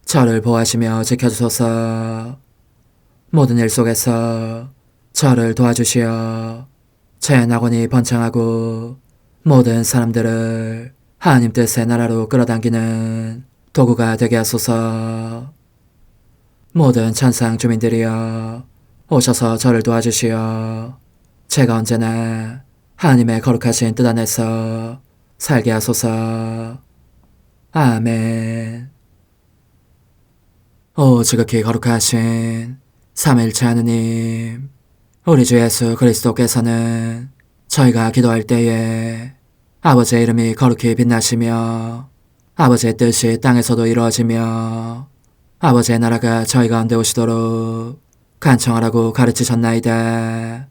저를 보호하시며 지켜주소서. 모든 일 속에서 저를 도와주시어 제 낙원이 번창하고 모든 사람들을 하나님 뜻의 나라로 끌어당기는 도구가 되게 하소서. 모든 천상 주민들이여, 오셔서 저를 도와주시어 제가 언제나 하나님의 거룩하신 뜻 안에서 살게 하소서. 아멘. 오 지극히 거룩하신 삼위일체 하느님, 우리 주 예수 그리스도께서는 저희가 기도할 때에 아버지의 이름이 거룩히 빛나시며 아버지의 뜻이 땅에서도 이루어지며 아버지의 나라가 저희 가운데 오시도록 간청하라고 가르치셨나이다.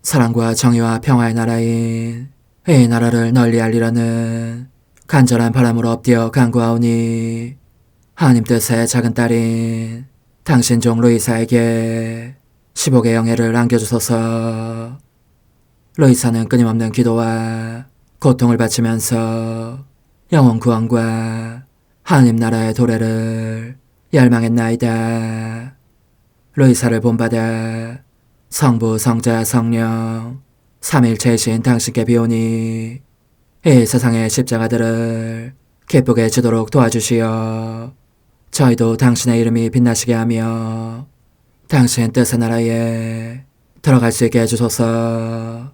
사랑과 정의와 평화의 나라인 이 나라를 널리 알리려는 간절한 바람으로 엎드려 간구하오니 하나님 뜻의 작은 딸인 당신 종 루이사에게 10억의 영예를 안겨주소서. 루이사는 끊임없는 기도와 고통을 바치면서 영혼 구원과 하나님 나라의 도래를 열망했나이다. 루이사를 본받아 성부, 성자, 성령 삼위일체이신 당신께 비오니 이 세상의 십자가들을 기쁘게 지도록 도와주시어 저희도 당신의 이름이 빛나시게 하며 당신 뜻의 나라에 들어갈 수 있게 해주소서.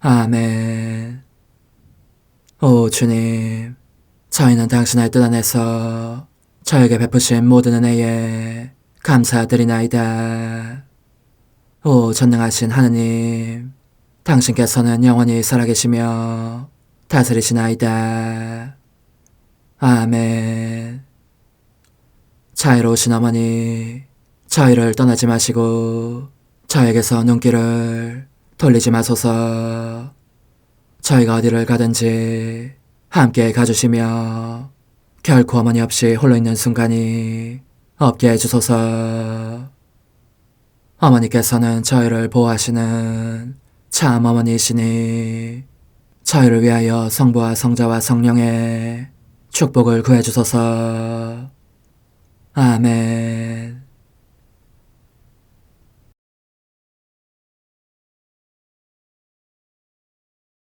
아멘. 오 주님, 저희는 당신의 뜻 안에서 저에게 베푸신 모든 은혜에 감사드리나이다. 오 전능하신 하느님, 당신께서는 영원히 살아계시며 다스리시나이다. 아멘. 자애로우신 어머니, 저희를 떠나지 마시고 저에게서 눈길을 돌리지 마소서. 저희가 어디를 가든지 함께 가주시며 결코 어머니 없이 홀로 있는 순간이 없게 해주소서. 어머니께서는 저희를 보호하시는 참 어머니이시니 저희를 위하여 성부와 성자와 성령의 축복을 구해주소서. 아멘.